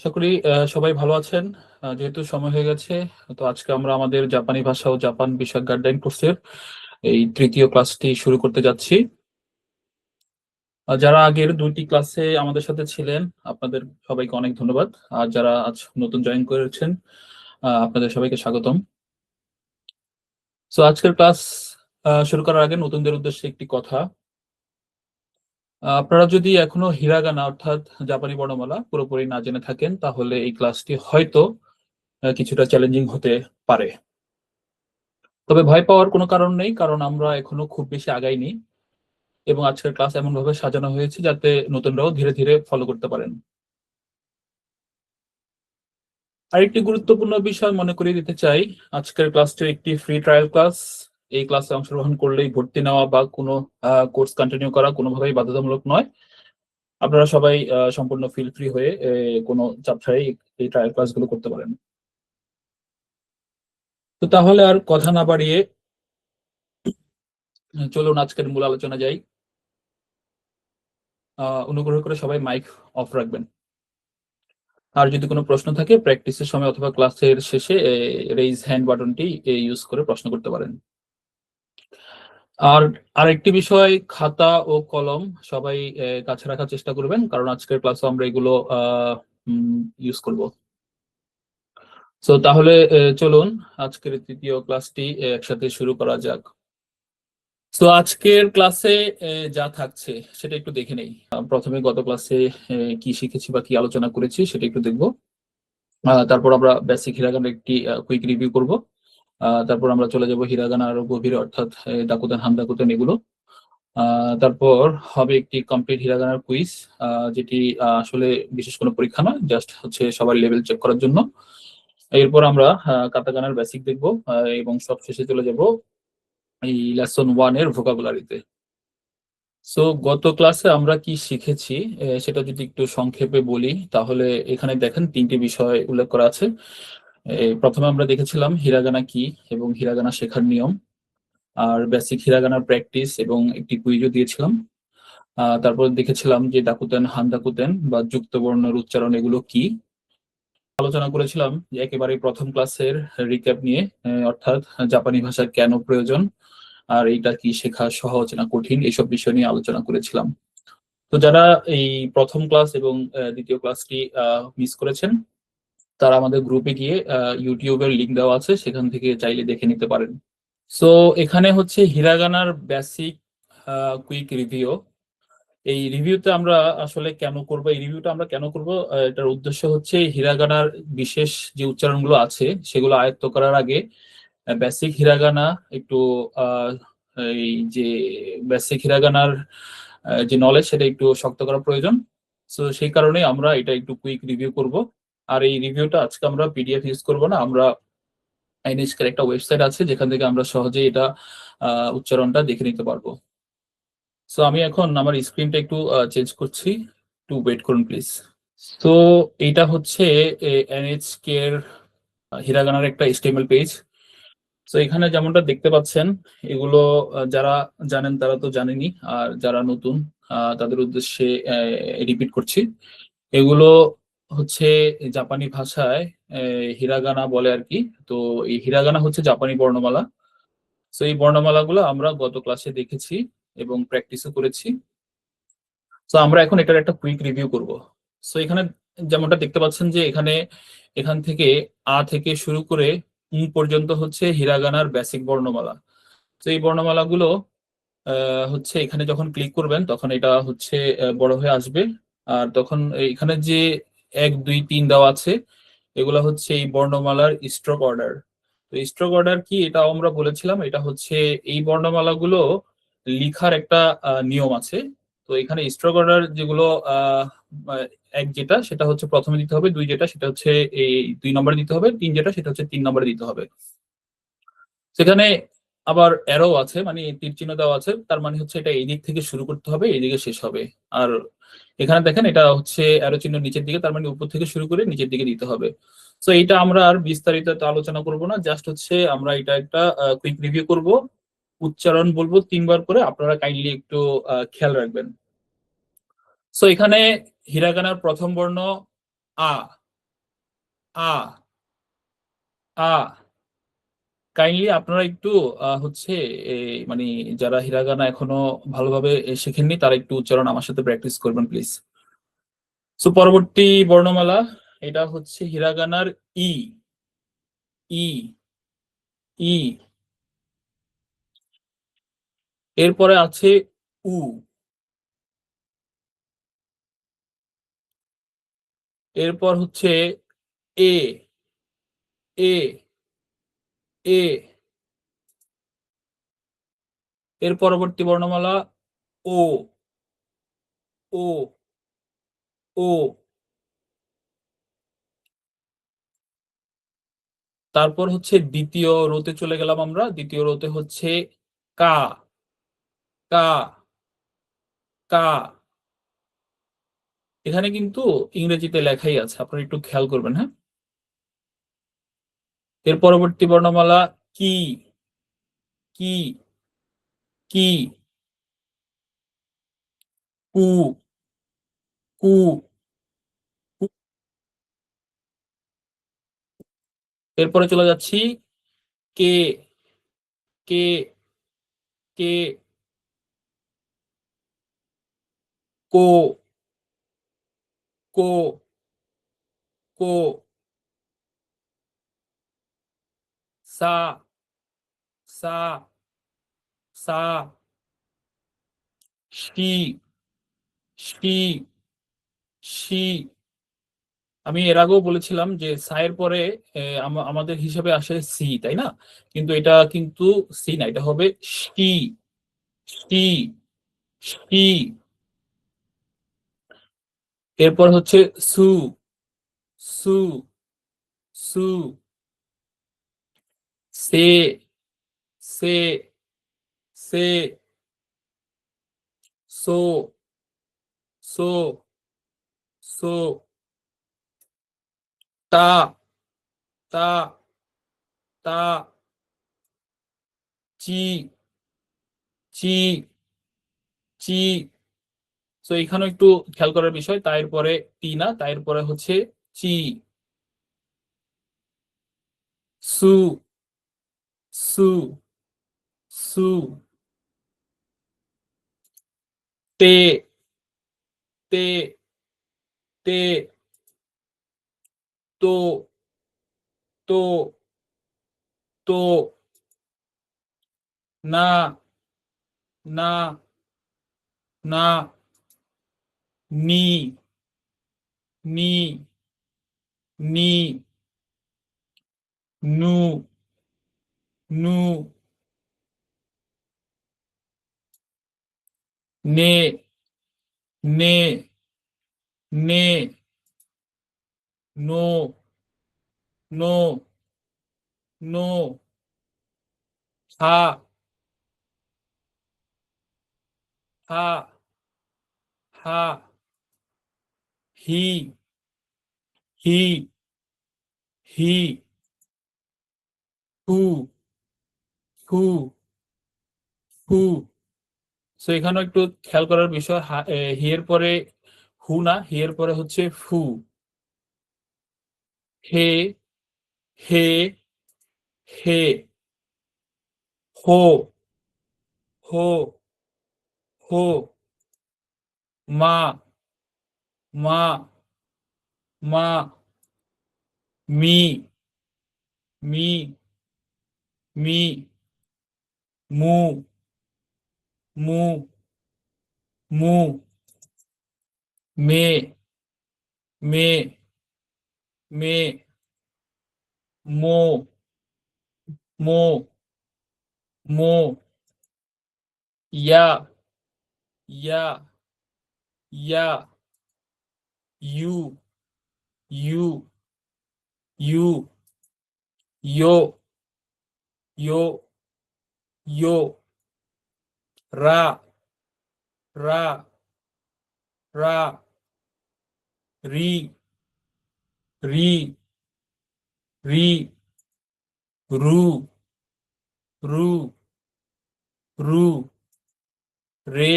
আশা করি সবাই ভালো আছেন। যেহেতু সময় হয়ে গেছে, তো আজকে আমরা আমাদের জাপানি ভাষা ও জাপান বিষয়ক গাইডলাইন কোর্সের এই তৃতীয় ক্লাসটি শুরু করতে যাচ্ছি। যারা আগের দুইটি ক্লাসে আমাদের সাথে ছিলেন, আপনাদের সবাইকে অনেক ধন্যবাদ। আর যারা আজ নতুন জয়েন করেছেন, আপনাদের সবাইকে স্বাগতম। তো আজকের ক্লাস শুরু করার আগে নতুনদের উদ্দেশ্যে একটি কথা। আপনারা যদি এখনো হিরাগানা অর্থাৎ জাপানি বর্ণমালা পুরোপুরি না জেনে থাকেন, তাহলে এই ক্লাসটি হয়তো কিছুটা চ্যালেঞ্জিং হতে পারে। তবে ভয় পাওয়ার কোনো কারণ নেই, কারণ আমরা এখনো খুব বেশি আগাইনি এবং আজকের ক্লাস এমন ভাবে সাজানো হয়েছে যাতে নতুনরাও ধীরে ধীরে ফলো করতে পারেন। আরেকটি গুরুত্বপূর্ণ বিষয় মনে করিয়ে দিতে চাই, আজকের ক্লাসটি একটি ফ্রি ট্রায়াল ক্লাস। এই ক্লাসে অংশগ্রহণ করলেই ভর্তি নেওয়া বা কোনো কোর্স কন্টিনিউ করা কোনোভাবেই বাধ্যতামূলক নয়। আপনারা সবাই সম্পূর্ণ ফিল ফ্রি হয়ে কোনো চাপ ছাড়াই এই ট্রায়াল ক্লাসগুলো করতে পারেন। তো তাহলে আর কথা না বাড়িয়ে চলুন আজকের মূল আলোচনা যাই। অনুগ্রহ করে সবাই মাইক অফ রাখবেন। আর যদি কোনো প্রশ্ন থাকে প্র্যাকটিসের সময় অথবা ক্লাসের শেষে রেইজ হ্যান্ড বাটনটি ইউজ করে প্রশ্ন করতে পারেন। আর আরেকটি বিষয়, খাতা ও কলম সবাই কাছে রাখার চেষ্টা করবেন, কারণ আজকের ক্লাসে আমরা এগুলো ইউজ করব। তো তাহলে চলুন আজকের তৃতীয় ক্লাসটি একসাথে শুরু করা যাক। তো আজকের ক্লাসে যা থাকছে সেটা একটু দেখে নেই। প্রথমে গত ক্লাসে কি শিখেছি বা কি আলোচনা করেছি সেটা একটু দেখবো। তারপর আমরা বেসিক হিরাগানার একটি কুইক রিভিউ করব। তারপর আমরা চলে যাব হিরাগানা আরো গভীরে, অর্থাৎ ডাকুতেন হানদাকুতেন এগুলো। তারপর হবে একটি কমপ্লিট হিরাগানার কুইজ, যেটি আসলে বিশেষ কোনো পরীক্ষা নয়, জাস্ট হচ্ছে সবার লেভেল চেক করার জন্য। এরপর আমরা কাতাকানার বেসিক দেখব, এবং সব শেষে চলে যাব এই লেসন 1 এর ভোকাবুলারিতে। সো গত ক্লাসে আমরা কি শিখেছি সেটা যদি একটু সংক্ষেপে বলি, তাহলে এখানে দেখেন তিনটি বিষয় উল্লেখ করা আছে। প্রথমে আমরা দেখেছিলাম হিরাগানা কি এবং হিরাগানা শেখার নিয়ম, আর বেসিক হিরাগানার প্র্যাকটিস এবং একটি কুইজও দিয়েছিলাম। তারপর দেখেছিলাম যে ডাকুতেন হানদাকুতেন বা যুক্ত বর্ণের উচ্চারণ এগুলো কি। আলোচনা করেছিলাম যে একেবারে প্রথম ক্লাসের রিক্যাপ নিয়ে, অর্থাৎ জাপানি ভাষা কেন প্রয়োজন আর এটা কি শেখা সহজ না কঠিন, এইসব বিষয় নিয়ে আলোচনা করেছিলাম। তো যারা এই প্রথম ক্লাস এবং দ্বিতীয় ক্লাসটি মিস করেছেন, তারা আমাদের গ্রুপে গিয়ে ইউটিউবের লিংক দেওয়া আছে, সেখান থেকে চাইলে দেখে নিতে পারেন। সো এখানে হচ্ছে হিরাগানার বেসিক কুইক রিভিউ। এই রিভিউতে আমরা আসলে কেন করব, এই রিভিউটা আমরা কেন করব, এটার উদ্দেশ্য হচ্ছে হিরাগানার বিশেষ যে উচ্চারণগুলো আছে সেগুলো আয়ত্ত করার আগে বেসিক হিরাগানা একটু আহ, এই যে বেসিক হিরাগানার যে নলেজ সেটা একটু শক্ত করা প্রয়োজন। সো সেই কারণে আমরা এটা একটু কুইক রিভিউ করব। আর এই রিভিউটা আজকে আমরা পিডিএফ ইউজ করব না, আমরা এনএইচকে একটা ওয়েবসাইট আছে যেখান থেকে আমরা সহজে এটা উচ্চারণটা দেখে নিতে পারবো। সো আমি এখন আমার স্ক্রিনটা একটু চেঞ্জ করছি, একটু ওয়েট করুন প্লিজ। তো এইটা হচ্ছে এনএইচকে এর হিরাগানার একটা এইচটিএমএল পেজ। তো এখানে যেমনটা দেখতে পাচ্ছেন, এগুলো যারা জানেন তারা তো জানেনই, আর যারা নতুন তাদের উদ্দেশ্যে রিপিট করছি। এগুলো হচ্ছে জাপানি ভাষায় হিরাগানা বলে আর কি। তো এই হিরাগানা হচ্ছে জাপানি বর্ণমালা। তো এই বর্ণমালাগুলো আমরা গত ক্লাসে দেখেছি এবং প্র্যাকটিসও করেছি। তো আমরা এখন এটার একটা কুইক রিভিউ করব। সো এখানে যেমনটা দেখতে পাচ্ছেন যে এখান থেকে আ থেকে শুরু করে পর্যন্ত হচ্ছে হিরাগানার বেসিক বর্ণমালা। তো এই বর্ণমালাগুলো হচ্ছে এখানে যখন ক্লিক করবেন তখন এটা হচ্ছে বড় হয়ে আসবে। আর তখন এখানে যে 1 2 3 দেওয়া আছে, এগুলো হচ্ছে এই বর্ণমালার স্ট্রোক অর্ডার। তো স্ট্রোক অর্ডার কি এটা আমরা বলেছিলাম, এটা হচ্ছে এই বর্ণমালাগুলো লিখার একটা নিয়ম আছে। তো এখানে স্ট্রোক অর্ডার যেগুলো আহ আহ, 1 যেটা সেটা হচ্ছে প্রথমে দিতে হবে, 2 যেটা সেটা হচ্ছে এই 2 নম্বরে দিতে হবে, 3 যেটা সেটা হচ্ছে 3 নম্বরে দিতে হবে। সেখানে আবার অ্যারো আছে, মানে তীর চিহ্ন দেওয়া আছে, তার মানে হচ্ছে এটা এই দিক থেকে শুরু করতে হবে এই দিকে শেষ হবে। আর এখানে দেখেন এটা হচ্ছে অ্যারো চিহ্ন নিচের দিকে, তার মানে উপর থেকে শুরু করে নিচের দিকে দিতে হবে। তো এইটা আমরা আর বিস্তারিত তো আলোচনা করব না, জাস্ট হচ্ছে আমরা এটা একটা কুইক রিভিউ করব। উচ্চারণ বলবো 3 বার করে, আপনারা কাইন্ডলি একটু খেয়াল রাখবেন। সো এখানে হিরাগানার প্রথম বর্ণ আ। আ আ কাইন্ডলি আপনারা একটু হচ্ছে মানে যারা হিরাগানা এখনো ভালোভাবে শেখেননি তারা একটু উচ্চারণ আমার সাথে প্র্যাকটিস করবেন প্লিজ। সো পরবর্তী বর্ণমালা, এটা হচ্ছে হিরাগানার ই। ই ই এরপরে আছে উ। এরপর হচ্ছে এ। এ এ এর পরবর্তী বর্ণমালা ও। ও ও তারপর হচ্ছে দ্বিতীয় রোতে চলে গেলাম আমরা। দ্বিতীয় রোতে হচ্ছে কা। কা কা এখানে কিন্তু ইংরেজিতে লেখাই আছে, আপনারা একটু খেয়াল করবেন, হ্যাঁ। এর পরবর্তী বর্ণমালা কি। কি কি কু। কু কু। এরপরে চলে যাচ্ছি কে। কে কে কো। কো কো সা। সা সা শি। শি শি আমি এর আগেও বলেছিলাম যে সায়ের পরে আমাদের হিসাবে আসে সি, তাই না? কিন্তু এটা কিন্তু সি না, এটা হবে সি। সি সি এরপর হচ্ছে সু। সু সু সে। সে সে সো। সো সো তা। তা তা চি। চি চি তো এখানেও একটু খেয়াল করার বিষয়, তার পরে টি না, তার পরে হচ্ছে চি। সু। সু সু তে। তে তে তো। তো তো না। না না নি। নি নি নু। নু নে। নে নে নো। নো নো হা। হা হা হি। হি হি হু। হু হু সো এখানেও একটু খেয়াল করার বিষয়, হি এর পরে হু না, হি এর পরে হচ্ছে ফু। হে। হে হে হো। হো হো মা। মা মা মি। মি মি মু। মু মু মে। মে মে মো। মো মো ইয়া। ইয়া ইয়া ইউ। ইউ ইউ ইয়ো। ইয়ো ইয়ো রা। রা রা রি। রি রি রু। রু রু রে।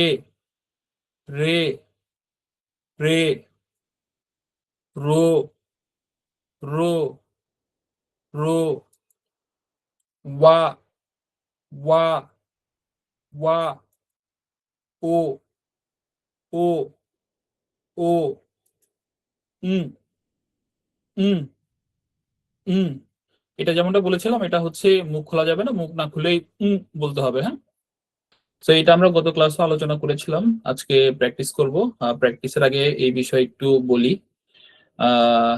রে রে রো। রো, রো, ওয়া, ওয়া, ওয়া, ও, ও, ও, উম, উম, উম। এটা যেমনটা বলেছিলাম, এটা হচ্ছে মুখ খোলা যাবে না, মুখ না খুলেই বলতে হবে, হ্যাঁ। তো এটা আমরা গত ক্লাসে আলোচনা করেছিলাম, আজকে প্র্যাকটিস করব। প্র্যাকটিসের আগে এই বিষয়ে একটু বলি। আহ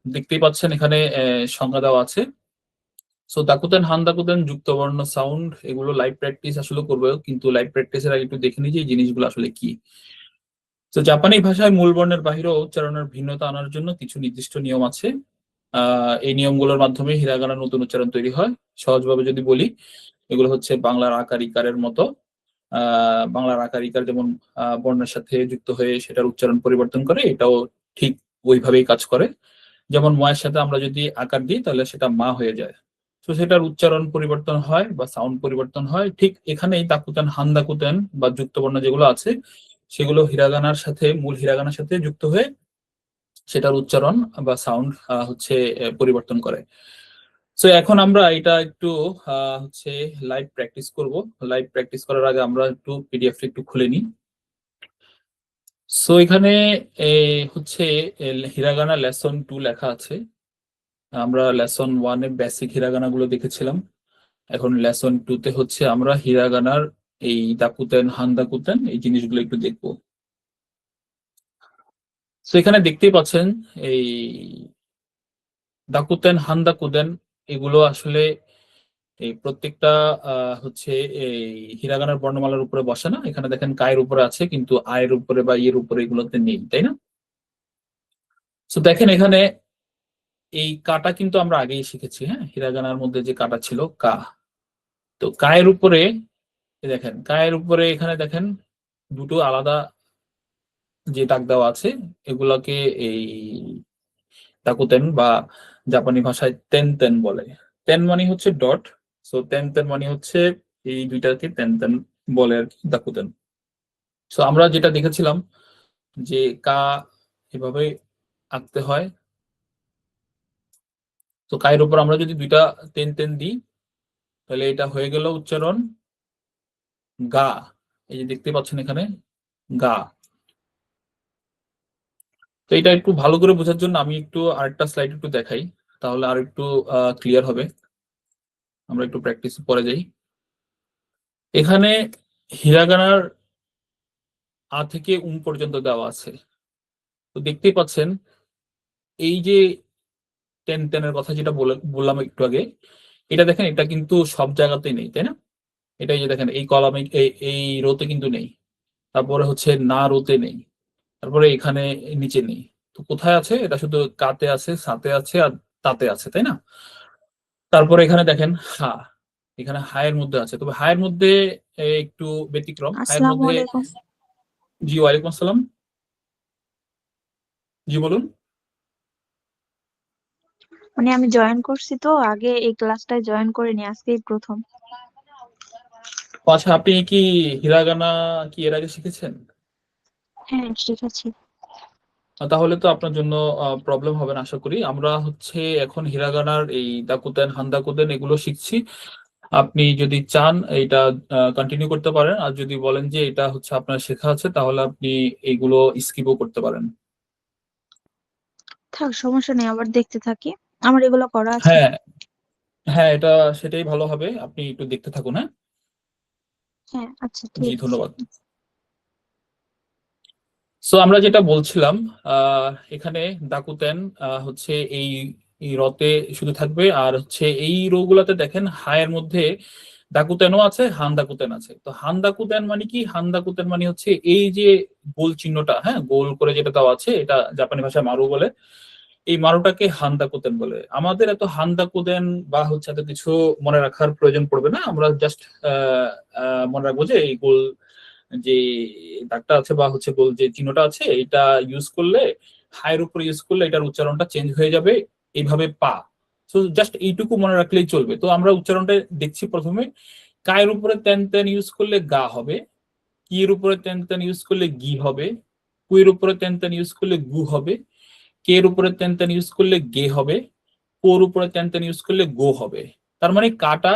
দেখতেই পাচ্ছেন এখানে সংজ্ঞা দেওয়া আছে। সো দাকুতেন, হান দাকুতেন, যুক্তবর্ণ, সাউন্ড, এগুলো লাইভ প্র্যাকটিস আসলে করবো, কিন্তু লাইভ প্র্যাকটিসের আগে একটু দেখে নিই যে এই জিনিসগুলো আসলে কি। তো জাপানি ভাষায় মূল বর্ণের বাহিরে উচ্চারণের ভিন্নতা আনার জন্য কিছু নির্দিষ্ট নিয়ম আছে। এই নিয়মগুলোর মাধ্যমে হিরাগানা নতুন উচ্চারণ তৈরি হয়। সহজভাবে যদি বলি, এগুলো হচ্ছে বাংলার আকার ইকারের মতো। বাংলার আকার ইকার যেমন বর্ণের সাথে যুক্ত হয়ে সেটার উচ্চারণ পরিবর্তন করে, এটাও ঠিক ওইভাবেই কাজ করে। যেমন ময়ের সাথে আমরা যদি আকার দিই তাহলে সেটা মা হয়ে যায়। তো সেটার উচ্চারণ পরিবর্তন হয় বা সাউন্ড পরিবর্তন হয়। ঠিক এখানেই দাকুতেন, হান দাকুতেন বা যুক্তবর্ণ যেগুলো আছে সেগুলো হিরাগানার সাথে, মূল হিরাগানার সাথে যুক্ত হয়ে সেটার উচ্চারণ বা সাউন্ড হচ্ছে পরিবর্তন করে। সো এখন আমরা এটা একটু হচ্ছে লাইভ প্র্যাকটিস করব। লাইভ প্র্যাকটিস করার আগে আমরা একটু পিডিএফ একটু খুলে নিই। সো এখানে হচ্ছে হিরাগানা লেসন 2 লেখা আছে। আমরা লেসন 1 এ বেসিক হিরাগানা গুলো দেখেছিলাম। এখন লেসন 2 তে হচ্ছে আমরা হিরাগানার এই দাকুতেন, হান দাকুতেন, এই জিনিসগুলো একটু দেখবো। তো এখানে দেখতেই পাচ্ছেন এই দাকুতেন, হান দাকুতেন, এগুলো আসলে এই প্রত্যেকটা হচ্ছে এই হিরাগানার বর্ণমালার উপরে বসে না। এখানে দেখেন কায়ের উপরে আছে, কিন্তু আয়ের উপরে বা ইয়ের উপরে এগুলোতে নেই, তাই না? তো দেখেন এখানে এই কাটা কিন্তু আমরা আগেই শিখেছি, হ্যাঁ। হিরাগানার মধ্যে যে কাটা ছিল কা, তো কায়ের উপরে দেখেন, কায়ের উপরে এখানে দেখেন দুটো আলাদা যে দাগ দেওয়া আছে, এগুলাকে এই তাকুতেন বা জাপানি ভাষায় তেন তেন বলে। তেন মানে হচ্ছে ডট। সো তেন তেন মানে হচ্ছে এই দুইটাকে তেন তেন বলে আর কি, দাকুতেন। সো আমরা যেটা দেখেছিলাম যে কা এভাবে আঁকতে হয়। তো কায়ের উপর আমরা যদি দুইটা তেন তেন দিই তাহলে এটা হয়ে গেল উচ্চারণ গা। এই যে দেখতে পাচ্ছেন এখানে গা। তো এটা একটু ভালো করে বোঝার জন্য আমি একটু আরেকটা স্লাইড একটু দেখাই, তাহলে আর একটু ক্লিয়ার হবে। আমরা একটু প্র্যাকটিস পরে যাই। এখানে হিরাগানার আ থেকে পর্যন্ত দেওয়া আছে। তো দেখতেই পাচ্ছেন এই যে টেন টেনের কথা যেটা বললাম একটু আগে, এটা দেখেন এটা কিন্তু সব জায়গাতেই নেই, তাই না? এটাই যে দেখেন এই কলামে, এই রোতে কিন্তু নেই। তারপরে হচ্ছে না রোতে নেই। তারপরে এখানে নিচে নেই। তো কোথায় আছে? এটা শুধু কাতে আছে, সাতে আছে আর তাতে আছে, তাই না? তারপরে এখানে দেখেন হা, এখানে হায়ের মধ্যে আছে, তবে হায়ের মধ্যে একটু ব্যতিক্রম। হায়ের আসসালামু মধ্যে আলাইকুম। জি, ওয়ালাইকুম আসসালাম। জি বলুন। মানে আমি জয়েন করছি তো, আগে এই ক্লাসটায় জয়েন করিনি, আজকেই প্রথম। আচ্ছা, আপনি কি হিরাগানা কি এর আগে শিখেছেন? হ্যাঁ, ঠিক আছে। তাহলে তো আপনার জন্য প্রবলেম হবে না আশা করি। আমরা হচ্ছে এখন হিরাগানার এই দাকুতেন, হান্দাকুতেন এগুলো শিখছি। আপনি যদি চান এটা কন্টিনিউ করতে পারেন, আর যদি বলেন যে এটা হচ্ছে আপনার শেখা আছে তাহলে আপনি এইগুলো স্কিপও করতে পারেন। থাক, সমস্যা নেই, আবার দেখতে থাকি। আমার এগুলো করা আছে। হ্যাঁ, হ্যাঁ, এটা সেটাই ভালো হবে, আপনি একটু দেখতে থাকুন, হ্যাঁ। হ্যাঁ, আচ্ছা, জি, ঠিক আছে। ধন্যবাদ। সো আমরা যেটা বলছিলাম, এখানে দাকুতেন হচ্ছে এই এই রতে শুধু থাকবে, আর হচ্ছে এই রো গুলাতে দেখেন হায়ের মধ্যে দাকুতেনও আছে, হান দাকুতেন আছে। তো হান দাকুতেন মানে কি? হান দাকুতেন মানে হচ্ছে এই যে গোল চিহ্নটা, হ্যাঁ, গোল করে যেটা দেওয়া আছে, এটা জাপানি ভাষায় মারু বলে। এই মারুটাকে হান দাকুতেন বলে। আমাদের এত হান দাকুতেন বা হচ্ছে এত কিছু মনে রাখার প্রয়োজন পড়বে না। আমরা জাস্ট মনে রাখবো যে এই গোল যে দাগটা আছে বা হচ্ছে গোল যে চিহ্নটা আছে, এটা ইউজ করলে, হায়ের উপরে ইউজ করলে এটার উচ্চারণটা চেঞ্জ হয়ে যাবে এইভাবে পা। তো জাস্ট এইটুকু মনে রাখলেই চলবে। তো আমরা উচ্চারণটা দেখছি প্রথমে। কায়ের উপরে তেন তেন ইউজ করলে গা হবে, কি এর উপরে তেন তেন ইউজ করলে গি হবে, কুয়ের উপরে তেন তেন ইউজ করলে গু হবে, কে এর উপরে তেন তেন ইউজ করলে গে হবে, কোর উপরে তেন তেন ইউজ করলে গো হবে। তার মানে কাটা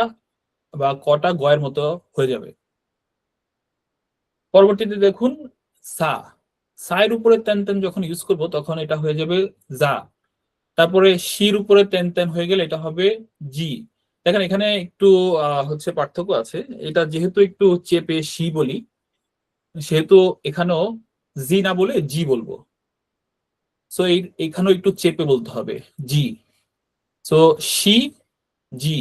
বা কটা গয়ের মতো হয়ে যাবে। পরবর্তীতে দেখুন সা, সায়ের উপরে তেন তেন যখন ইউজ করব তখন এটা হয়ে যাবে যা। তারপরে শির উপরে তেন তেন হয়ে গেলে এটা হবে জি। দেখেন এখানে একটু হচ্ছে পার্থক্য আছে। এটা যেহেতু একটু চেপে শি বলি, সেহেতু এখানেও জি না বলে জি বলবো। সো এখানেও একটু চেপে বলতে হবে জি। সো শি, জি।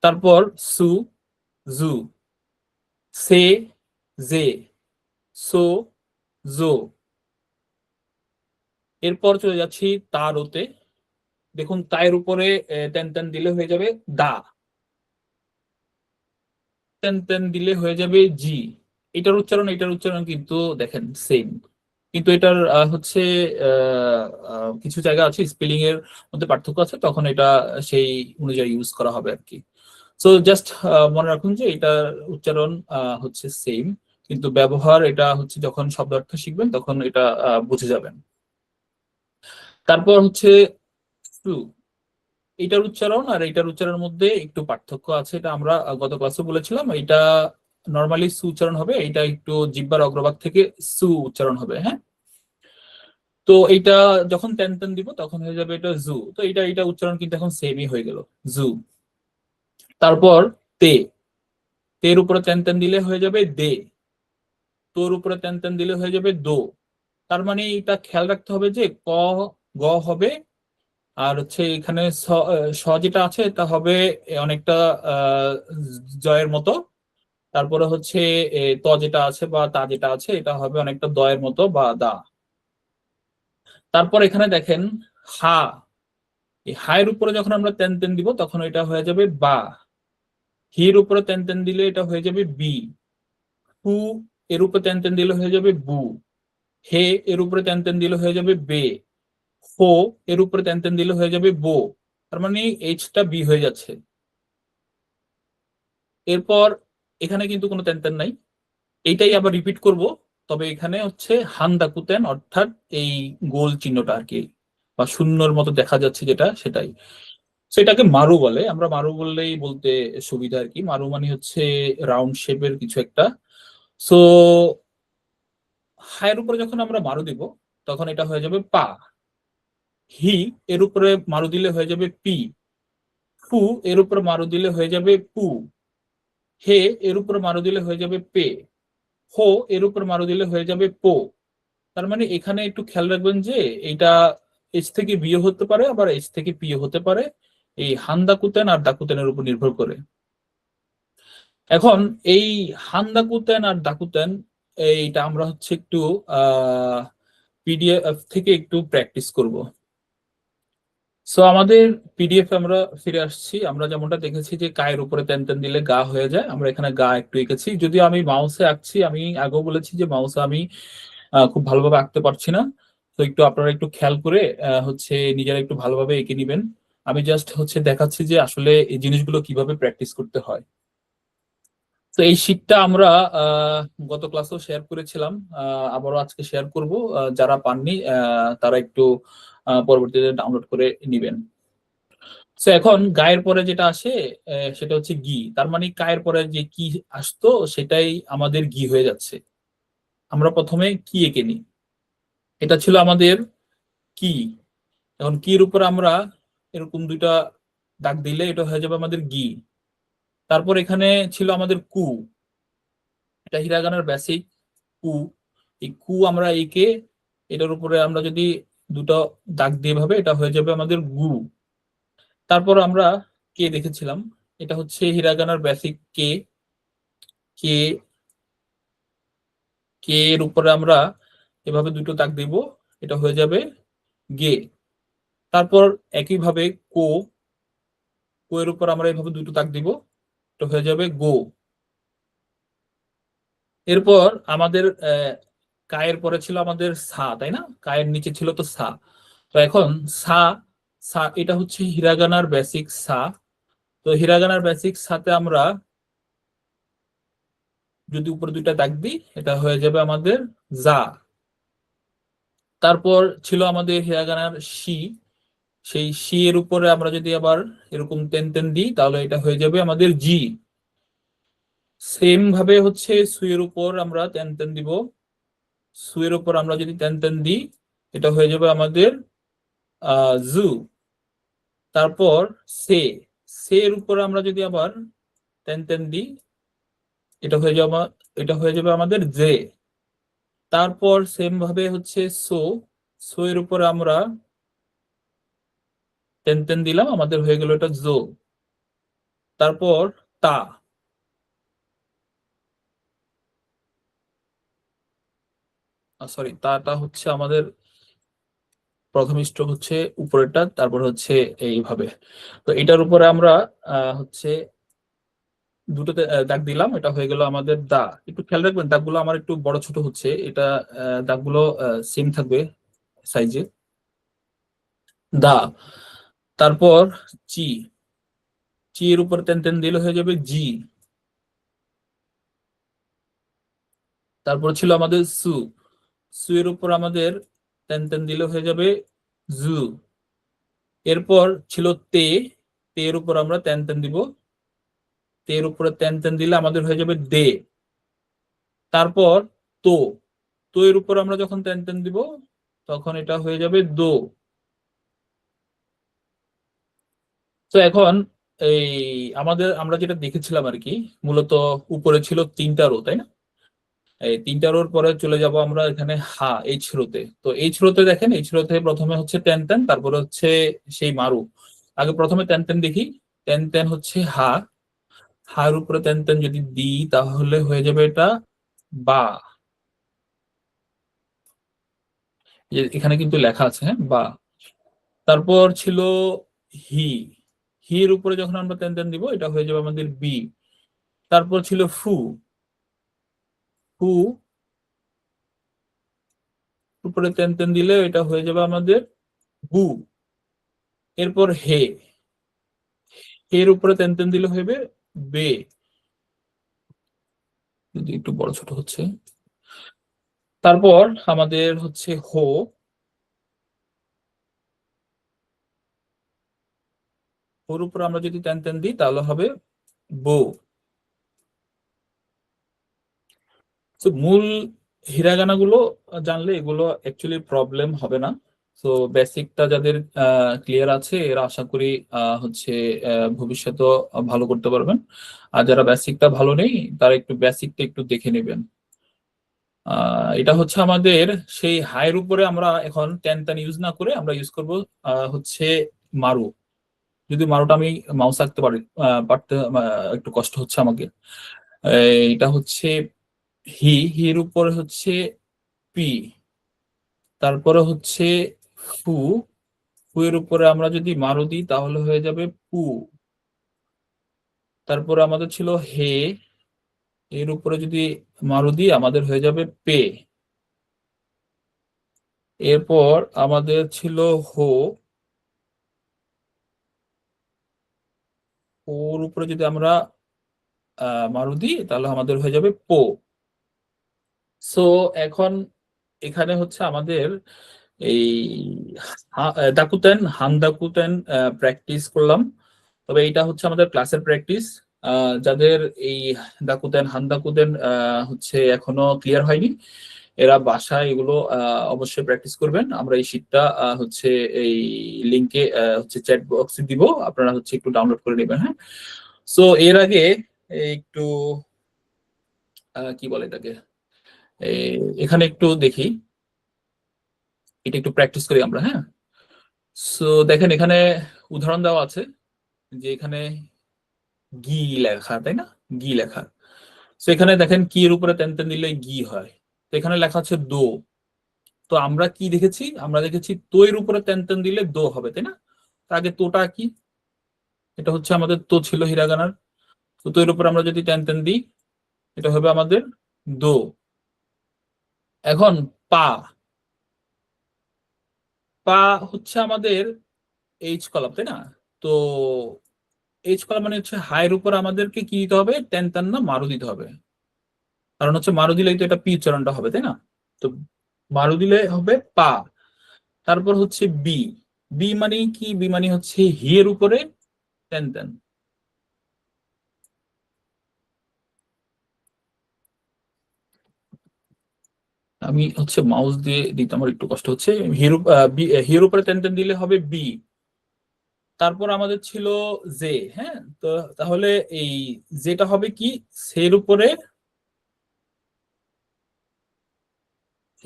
তারপর সু, জু। সে, জে। সো, জো। এরপর চলে যাচ্ছি তার ওতে। দেখুন তায়ের উপরে তেন তেন দিলে হয়ে যাবে দা, তেন তেন দিলে হয়ে যাবে জি। এটার উচ্চারণ কিন্তু দেখেন সেম, কিন্তু এটার হচ্ছে কিছু জায়গা আছে স্পেলিং এর মধ্যে পার্থক্য আছে, তখন এটা সেই অনুযায়ী ইউজ করা হবে আর কি। সো জাস্ট মনে রাখুন যে এটার উচ্চারণ হচ্ছে সেম, কিন্তু ব্যবহার এটা হচ্ছে যখন শব্দার্থ শিখবেন তখন এটা বুঝে যাবেন। তারপর হচ্ছে সু, এটার উচ্চারণ আর এটার উচ্চারণের মধ্যে একটু পার্থক্য আছে, এটা আমরা গত ক্লাসে বলেছিলাম। এটা নর্মালি সু উচ্চারণ হবে, এটা একটু জিহ্বার অগ্রভাগ থেকে সু উচ্চারণ হবে, হ্যাঁ। তো এইটা যখন তেন তেন দিব তখন হয়ে যাবে এটা জু। তো এটা উচ্চারণ কিন্তু এখন সেমই হয়ে গেল, জু। তারপর তে, তের উপরে তেন তেন দিলে হয়ে যাবে দে, তোর উপরে তেন তেন দিলে হয়ে যাবে দো। তার মানে এটা খেয়াল রাখতে হবে যে ক, গ হবে, আর হচ্ছে এখানে স যেটা আছে এটা হবে অনেকটা আহ জয়ের মতো। তারপরে হচ্ছে ত যেটা আছে বা তা যেটা আছে এটা হবে অনেকটা দয়ের মতো বা দা। তারপর এখানে দেখেন হা, এই হায়ের উপরে যখন আমরা তেন তেন দিব তখন এটা হয়ে যাবে বা। হির উপরে তেন তেন দিলে এটা হয়ে যাবে বি। হু এর উপরে তেন তেন দিলে হয়ে যাবে বু। হে এর উপরে তেন তেন দিলে হয়ে যাবে বে। হো এর উপরে তেন তেন দিলে হয়ে যাবে বো। তার মানে এইচটা বি হয়ে যাচ্ছে। এরপর এখানে কিন্তু কোনো তেন তেন নাই, এইটাই আবার রিপিট করব। তবে এখানে হচ্ছে হান্দাকুতেন, অর্থাৎ এই গোল চিহ্নটা আর কি, বা শূন্যর মতো দেখা যাচ্ছে যেটা, সেটাই। সেটাকে মারু বলে, আমরা মারু বললেই বলতে সুবিধা আর কি। মারু মানে হচ্ছে রাউন্ড শেপের কিছু একটা। সো হায়ের উপরে যখন আমরা মারু দিব তখন এটা হয়ে যাবে পা। হি এর উপরে মারু দিলে হয়ে যাবে পি। ফু এর উপরে মারু দিলে হয়ে যাবে পু। হে এর উপরে মারু দিলে হয়ে যাবে পে। হো এর উপর মারু দিলে হয়ে যাবে পো। তার মানে এখানে একটু খেয়াল রাখবেন যে এটা এইচ থেকে বিয়ে হতে পারে, আবার এইচ থেকে পিয়ে হতে পারে, এই হান দাকুতেন আর দাকুতেনের উপর নির্ভর করে। এখন এই হান দাকুতেন আর দাকুতেন এইটা আমরা হচ্ছে একটু আহ পিডিএফ থেকে একটু প্র্যাকটিস করব। সো আমাদের পিডিএফ আমরা ফিরে আসছি। আমরা যেমনটা দেখেছি যে কায়ের উপরে তেন তেন দিলে গা হয়ে যায়, আমরা এখানে গা একটু এঁকেছি। যদিও আমি মাউসে আঁকছি, আমি আগেও বলেছি যে মাউসে আমি খুব ভালোভাবে আঁকতে পারছি না। তো একটু আপনারা একটু খেয়াল করে হচ্ছে নিজেরা একটু ভালোভাবে এঁকে নিবেন। আমি জাস্ট হচ্ছে দেখাচ্ছি যে আসলে এই জিনিসগুলো কিভাবে প্র্যাকটিস করতে হয়। তো এই শীটটা আমরা আহ, গত ক্লাসেও শেয়ার করেছিলাম, আবারও আজকে শেয়ার করব। যারা পাননি তারা একটু পরবর্তীতে ডাউনলোড করে নিবেন। তো এখন গায়ের পরে যেটা আসে সেটা হচ্ছে গি। তার মানে কায়ের পরে যে কি আসতো সেটাই আমাদের গি হয়ে যাচ্ছে। আমরা প্রথমে কি এঁকে নিই, এটা ছিল আমাদের কি। এখন কির উপর আমরা এরকম দুইটা দাগ দিলে এটা হয়ে যাবে আমাদের গি। তারপর এখানে ছিল আমাদের কু, এটা হিরাগানার বেসিক কু। এই কু আমরা এঁকে এটার উপরে আমরা যদি দুটো দাগ দিয়ে ভাবে এটা হয়ে যাবে আমাদের গু। তারপর আমরা কে দেখেছিলাম, এটা হচ্ছে হিরাগানার বেসিক কে। কে, কে এর উপরে আমরা এভাবে দুটো দাগ দিব, এটা হয়ে যাবে গে। তারপর একইভাবে কো, কো এর উপর আমরা এভাবে দুটো দাগ দিব, এটা হয়ে যাবে গো। এরপর আমাদের কায়ের পরে ছিল আমাদের সা, তাই না? কায়ের নিচে ছিল তো সা। তো এখন সা, সা এটা হচ্ছে হিরাগানার বেসিক সা। তো হিরাগানার বেসিক সাথে আমরা যদি উপরে দুইটা দাগ দিই এটা হয়ে যাবে আমাদের যা। তারপর ছিল আমাদের হিরাগানার শি। সেই শি এর উপরে আমরা যদি আবার এরকম টেন টেন দিই তাহলে এটা হয়ে যাবে আমাদের জি। সেম ভাবে হচ্ছে সুয়ের উপর আমরা টেন টেন দিব। সুয়ের উপর আমরা যদি টেন টেন দিই এটা হয়ে যাবে আমাদের জু। তারপর সে, সে এর উপর আমরা যদি আবার টেন টেন দিই এটা হয়ে যাবে, এটা হয়ে যাবে আমাদের জে। তারপর সেম ভাবে হচ্ছে সো, সো এর উপর আমরা টেন টেন দিলাম, আমাদের হয়ে গেল এটা জো। তারপর তা, সরি তাটা হচ্ছে আমাদের প্রথম স্ট্রোক হচ্ছে উপরেরটা, তারপর হচ্ছে এইভাবে। তো এটার উপরে আমরা হচ্ছে দুটোতে দাগ দিলাম, এটা হয়ে গেল আমাদের দা। একটু খেয়াল রাখবেন দাগগুলো আমার একটু বড় ছোট হচ্ছে, এটা দাগগুলো সেম থাকবে সাইজে। দা। তারপর চি, চি এর উপর টেন টেন দিলে হয়ে যাবে জি। তারপর ছিল আমাদের সু, সু এর উপর আমাদের টেন টেন দিলে হয়ে যাবে জু। এরপর ছিল তে, তে এর উপর আমরা টেন টেন দিব, তে এর উপরে টেন টেন দিলে আমাদের হয়ে যাবে দে। তারপর তো, তো এর উপর আমরা যখন টেন টেন দিব তখন এটা হয়ে যাবে দো। তো এখন এই আমাদের আমরা যেটা দেখেছিলাম আর কি, মূলত উপরে ছিল তিনটা রো তাই না? এই তিনটা রোর পরে চলে যাব আমরা এখানে হা, এইচ রোতে। তো এইচ রোতে দেখেন, এইচ রোতে প্রথমে হচ্ছে টেন টেন, তারপরে হচ্ছে সেই মারু। আগে প্রথমে টেন টেন দেখি, টেন টেন হচ্ছে হা, হার উপরে টেন টেন যদি দিই তাহলে হয়ে যাবে এটা বা। এখানে কিন্তু লেখা আছে হ্যাঁ বা। তারপর ছিল হি, হির উপরে যখন আমরা টেন টেন দিব এটা হয়ে যাবে আমাদের বি। তারপর ছিল ফু, ফু উপরে টেন টেন দিলে এটা হয়ে যাবে আমাদের বু। এরপর হে, এর উপরে টেন টেন দিলে হবে বে। যদি একটু বড় ছোট হচ্ছে। তারপর আমাদের হচ্ছে হো, ওর উপর আমরা যদি টেন টেন দিই তাহলে হবে বো। তো মূল হিরাগানা গুলো জানলে এগুলো অ্যাকচুয়ালি প্রবলেম হবে না। তো বেসিকটা যাদের ক্লিয়ার আছে এরা আশা করি হচ্ছে ভবিষ্যতে ভালো করতে পারবেন। আর যারা বেসিকটা ভালো নেই তারা একটু বেসিকটা একটু দেখে নেবেন। এটা হচ্ছে আমাদের সেই হাইয়ের উপরে আমরা এখন টেন টেন ইউজ না করে আমরা ইউজ করব হচ্ছে মারু। যদি মারুটা আমি মাউস আঁকতে পারি পারতে একটু কষ্ট হচ্ছে আমাকে। এটা হচ্ছে হি, হির উপরে হচ্ছে পি, তারপরে হচ্ছে ফু, ফু এর উপরে আমরা যদি মারু দিই তাহলে হয়ে যাবে পু। তারপরে আমাদের ছিল হে, এর উপরে যদি মারু দিই আমাদের হয়ে যাবে পে। এরপর আমাদের ছিল হো, ওর উপরে যদি আমরা মারু দিই তাহলে আমাদের হয়ে যাবে পো। সো এখন এখানে হচ্ছে আমাদের এই দাকুতেন হামদাকুতেন প্র্যাকটিস করলাম। তবে এটা হচ্ছে আমাদের ক্লাসের প্র্যাকটিস। যাদের এই দাকুতেন হান্দাকুতেন হচ্ছে এখনো ক্লিয়ার হয়নি এরা বাসায় এগুলো অবশ্যই প্র্যাকটিস করবেন। আমরা এই শীটটা হচ্ছে এই লিংকে হচ্ছে চ্যাট বক্সে দিব, আপনারা হচ্ছে একটু ডাউনলোড করে নেবেন হ্যাঁ। সো এর আগে একটু কি বলে এটাকে, এখানে একটু দেখি, এটা একটু প্র্যাকটিস করি আমরা হ্যাঁ। সো দেখেন এখানে উদাহরণ দেওয়া আছে যে এখানে গি লেখা তাই না, গি লেখা। তো এখানে দেখেন কি এর উপরে টেন টেন দিলে গি হয়। তো এখানে লেখা আছে দো। তো আমরা কি দেখেছি, আমরা দেখেছি তো এর উপরে টেন টেন দিলে দো হবে তাই না। তো আগে তোটা কি, এটা হচ্ছে আমাদের তো ছিল হিরাগানার। তো তো এর উপর আমরা যদি টেন টেন দিই এটা হবে আমাদের দো। এখন পা, পা হচ্ছে আমাদের এইচ কলাম তাই না। তো এইচ কলাম মানে হচ্ছে হাইয়ের উপর আমাদেরকে কি দিতে হবে, টেন টেন না মারু দিতে হবে। কারণ হচ্ছে মারু দিলেই তো এটা পি উচ্চারণটা হবে তাই না। তো মারু দিলে হবে পা। তারপর হচ্ছে বি। বি মানে কি? বি মানে হচ্ছে হি এর উপরে টেন টেন। আমি হচ্ছে মাউস দিয়ে দিতে আমার একটু কষ্ট হচ্ছে। হিরো হির উপরে টেন টেন দিলে হবে বি। তারপর আমাদের ছিল জে। হ্যাঁ, তো তাহলে এই যেটা হবে কি, সের উপরে,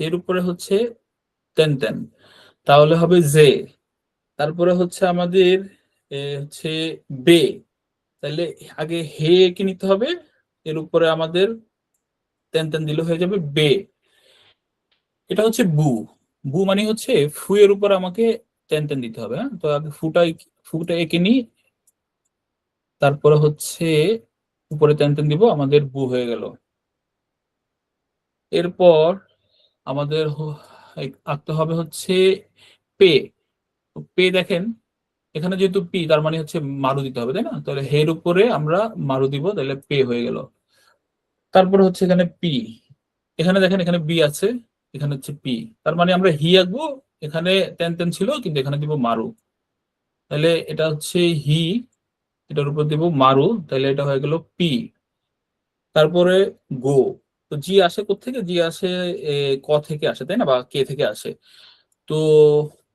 সের উপরে হচ্ছে টেন টেন, তাহলে হবে জে। তারপরে হচ্ছে আমাদের হচ্ছে বে। তাহলে আগে হে কে নিতে হবে, এর উপরে আমাদের টেন টেন দিলে হয়ে যাবে বে। এটা হচ্ছে বু। বু মানে হচ্ছে ফু এর উপর আমাকে টেন টেন দিতে হবে। হ্যাঁ, তো আগে ফুটা এঁকে নিই, তারপরে হচ্ছে উপরে টেন টেন দিব, আমাদের বু হয়ে গেল। এরপর আমাদের আঁকতে হবে হচ্ছে পে। তো পে দেখেন, এখানে যেহেতু পি, তার মানে হচ্ছে মারু দিতে হবে, তাই না? তাহলে হের উপরে আমরা মারু দিব, তাহলে পে হয়ে গেল। তারপরে হচ্ছে এখানে পি। এখানে দেখেন, এখানে বি আছে, এখানে হচ্ছে পি। তার মানে আমরা হি আঁকবো, এখানে টেন টেন ছিল কিন্তু এখানে দিব মারু। তাহলে এটা হচ্ছে হি, এটার উপর দিব মারু, তাহলে এটা হয়ে গেল পি। তারপরে গো। তো জি আসে কোত্থেকে? জি আসে এ, ক থেকে আসে, তাই না? বা কে থেকে আসে। তো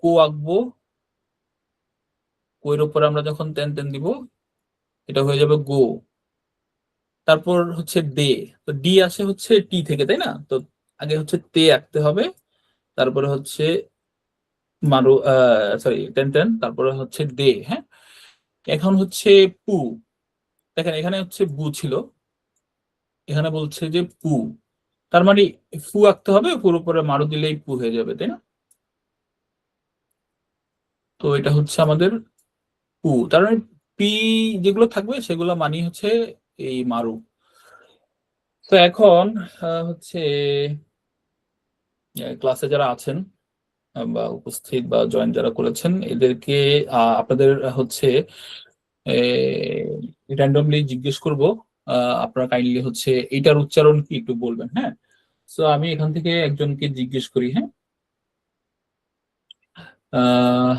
কো আঁকবো, কোয়ের উপর আমরা যখন টেন টেন দিব, এটা হয়ে যাবে গো। তারপর হচ্ছে দে। তো ডি আসে হচ্ছে টি থেকে, তাই না? তো আগে হচ্ছে তে আঁকতে হবে, তারপরে হচ্ছে মারু, সরি টেন টেন, তারপরে হচ্ছে দে। হ্যাঁ, এখন হচ্ছে পু। দেখেন এখানে হচ্ছে বু ছিল, এখানে বলছে যে পু। তার মানে ফু আঁকতে হবে, পুর উপরে মারু দিলেই পু হয়ে যাবে, তাই না? তো এটা হচ্ছে আমাদের পু। তার মানে পি যেগুলো থাকবে সেগুলো মানে হচ্ছে এই মারু। তো এখন হচ্ছে ক্লাসে যারা আছেন বা উপস্থিত বা জয়েন যারা করেছেন, এদেরকে আপনাদের হচ্ছে র্যান্ডমলি জিজ্ঞেস করব। আপনারা কাইন্ডলি হচ্ছে এইটার উচ্চারণ কি একটু বলবেন, হ্যাঁ? সো আমি এখান থেকে একজনকে জিজ্ঞেস করি, হ্যাঁ। আহ,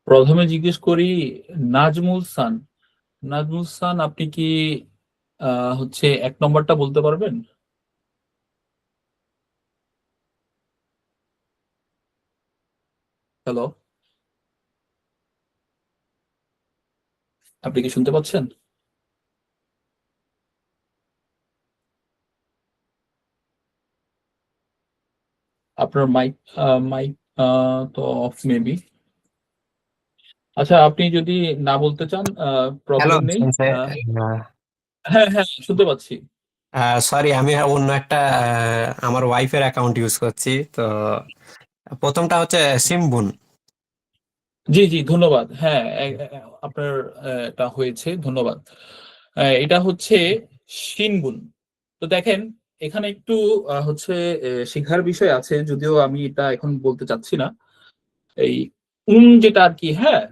প্রথমে জিজ্ঞেস করি নাজমুল সান। নাজমুল সান, আপনি কি হচ্ছে এক নম্বরটা বলতে পারবেন? হ্যালো, আপনি কি শুনতে পাচ্ছেন? আপনার মাইক, মাইক তো অফ মেবি। আচ্ছা, আপনি যদি না বলতে চান, হ্যালো প্রবলেম নেই। শুনছে। আহ, হ্যাঁ হ্যাঁ, শুনতে পাচ্ছি। সরি, আমি অন্য একটা আমার ওয়াইফের অ্যাকাউন্ট ইউজ করছি তো। প্রথমটা হচ্ছে সিম্বুন। জি জি, ধন্যবাদ। হ্যাঁ, আপনার এটা হয়েছে, ধন্যবাদ। এটা হচ্ছে শিনগুন। তো দেখেন, এখানে একটু হচ্ছে শেখার বিষয় আছে, যদিও আমি এটা এখন বলতে চাচ্ছি না। এই যেটা আর কি, হ্যাঁ,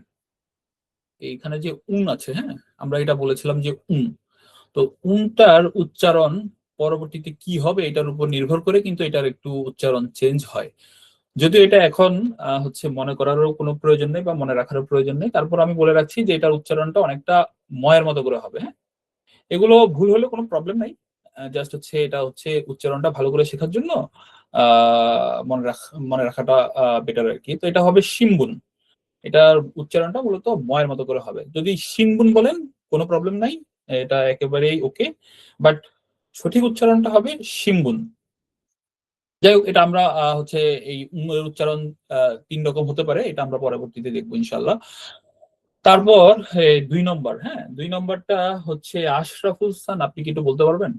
এইখানে যে আছে, হ্যাঁ, আমরা এটা বলেছিলাম যে তো টার উচ্চারণ পরবর্তীতে কি হবে এটার উপর নির্ভর করে কিন্তু এটার একটু উচ্চারণ চেঞ্জ হয়। যদিও এটা এখন হচ্ছে মনে করারও কোনো প্রয়োজন নেই বা মনে রাখারও প্রয়োজন নেই, তারপর আমি বলে রাখছি যে এটার উচ্চারণটা অনেকটা ময়ের মতো করে হবে। হ্যাঁ, এগুলো ভুল হলে কোনো প্রবলেম নাই। জাস্ট হচ্ছে এটা হচ্ছে উচ্চারণটা ভালো করে শেখার জন্য মনে রাখাটা বেটার আর কি। তো এটা হবে শিম্বুন। এটার উচ্চারণটা মূলত ময়ের মতো করে হবে। যদি শিনবুন বলেন, কোনো প্রবলেম নাই, এটা একেবারেই ওকে। বাট সঠিক উচ্চারণটা হবে শিম্বুন। যাই হোক, এটা আমরা হচ্ছে এই এর উচ্চারণ তিন রকম হতে পারে, এটা আমরা পরবর্তীতে দেখবো ইনশাল্লাহ। তারপর 2 নম্বর, হ্যাঁ, 2 নম্বরটা হচ্ছে আশরাফুল হাসান, আপনি কি একটু বলতে পারবেন?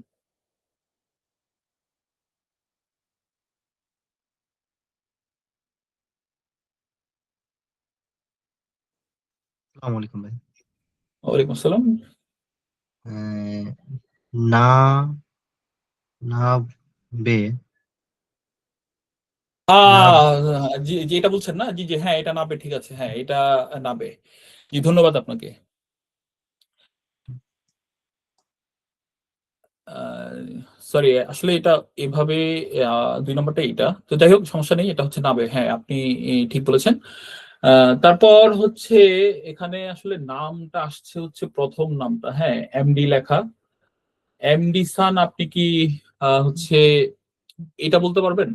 আসসালামু আলাইকুম ভাই। ওয়ালাইকুম আসসালাম। আহ, না, না, বে, না, জি জি, এটা বলছেন না? জি জি, হ্যাঁ, এটা নাবে, ঠিক আছে, হ্যাঁ, এটা নাবে। জি, ধন্যবাদ আপনাকে। সরি, আসলে এটা এভাবে 2 নম্বরটা এইটা, তো যাই হোক সমস্যা নেই, এটা হচ্ছে নাবে। হ্যাঁ, আপনি ঠিক বলেছেন। তারপর হচ্ছে এখানে আসলে নামটা আসছে হচ্ছে প্রথম নামটা, হ্যাঁ, এমডি লেখা। এমডি সান, আপনি কি হচ্ছে এটা বলতে পারবেন?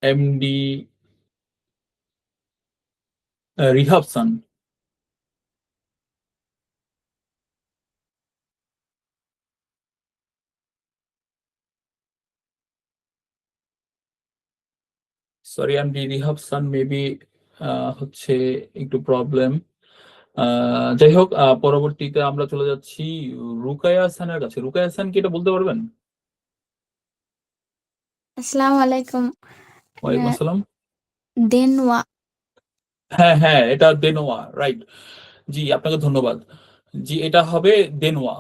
এমডি রিহাব সান। সরি, এমডি রিহাব সান মেবি হচ্ছে একটু প্রবলেম। যাই হোক, পরবর্তীতে আমরা চলে যাচ্ছি রুকায়া হাসানের কাছে। রুকায়া হাসান কি এটা বলতে পারবেন? আসসালামু আলাইকুম। ওয়ালাইকুম আহ, আসসালাম। দেনওয়া। হ্যাঁ হ্যাঁ, এটা দেনোয়া, রাইট। জি, আপনাকে ধন্যবাদ। জি, এটা হবে দেনোয়া।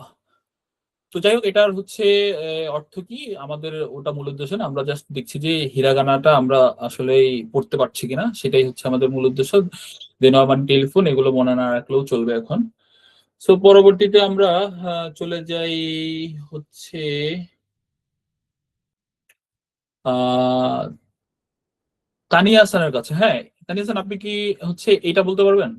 তো যাই হোক, এটার হচ্ছে অর্থ কি আমাদের ওটা মূল উদ্দেশ্য না, আমরা জাস্ট দেখছি যে হিরাগানাটা আমরা আসলে পড়তে পারছি কিনা, সেটাই হচ্ছে আমাদের মূল উদ্দেশ্য। দেনোয়া মানে টেলিফোন, এগুলো মনে না রাখলেও চলবে এখন। সো পরবর্তীতে আমরা চলে যাই হচ্ছে আহ তানিয়া হাসানের কাছে। হ্যাঁ, তানিয়া হাসান, আপনি কি হচ্ছে এটা বলতে পারবেন?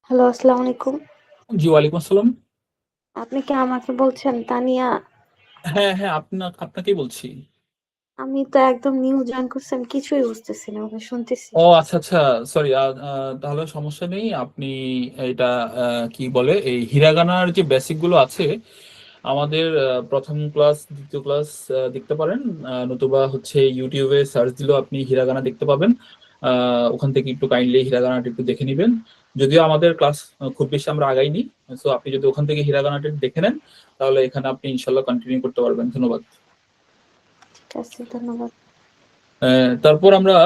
হ্যালো, আসসালামু আলাইকুম। জি, ওয়ালাইকুম আসসালাম। আপনি কি আমাকে বলছেন তানিয়া? হ্যাঁ হ্যাঁ, আপনাকেই বলছি। আমি তো একদম নিউ জয়েন করছি, আমি কিছুই বুঝতেছি না, ওকে শুনতেছি। ও আচ্ছা আচ্ছা, সরি। তাহলে সমস্যা নেই, আপনি এটা কি বলে এই হিরাগানার যে বেসিক গুলো আছে আমাদের প্রথম ক্লাস দ্বিতীয় ক্লাস দেখতে পারেন, নতুবা হচ্ছে ইউটিউবে সার্চ দিলেও আপনি হিরাগানা দেখতে পাবেন। ওখান থেকে একটু কাইন্ডলি হিরাগানাটা একটু দেখে নেবেন। যদিও আমাদের ক্লাস খুব বেশি আমরা আগাইনি, সো আপনি যদি ওখান থেকে হিরাগানাটা দেখে নেন তাহলে এখানে আপনি ইনশাল্লাহ কন্টিনিউ করতে পারবেন। ধন্যবাদ। ঠিক আছে, ধন্যবাদ। তারপর আমরা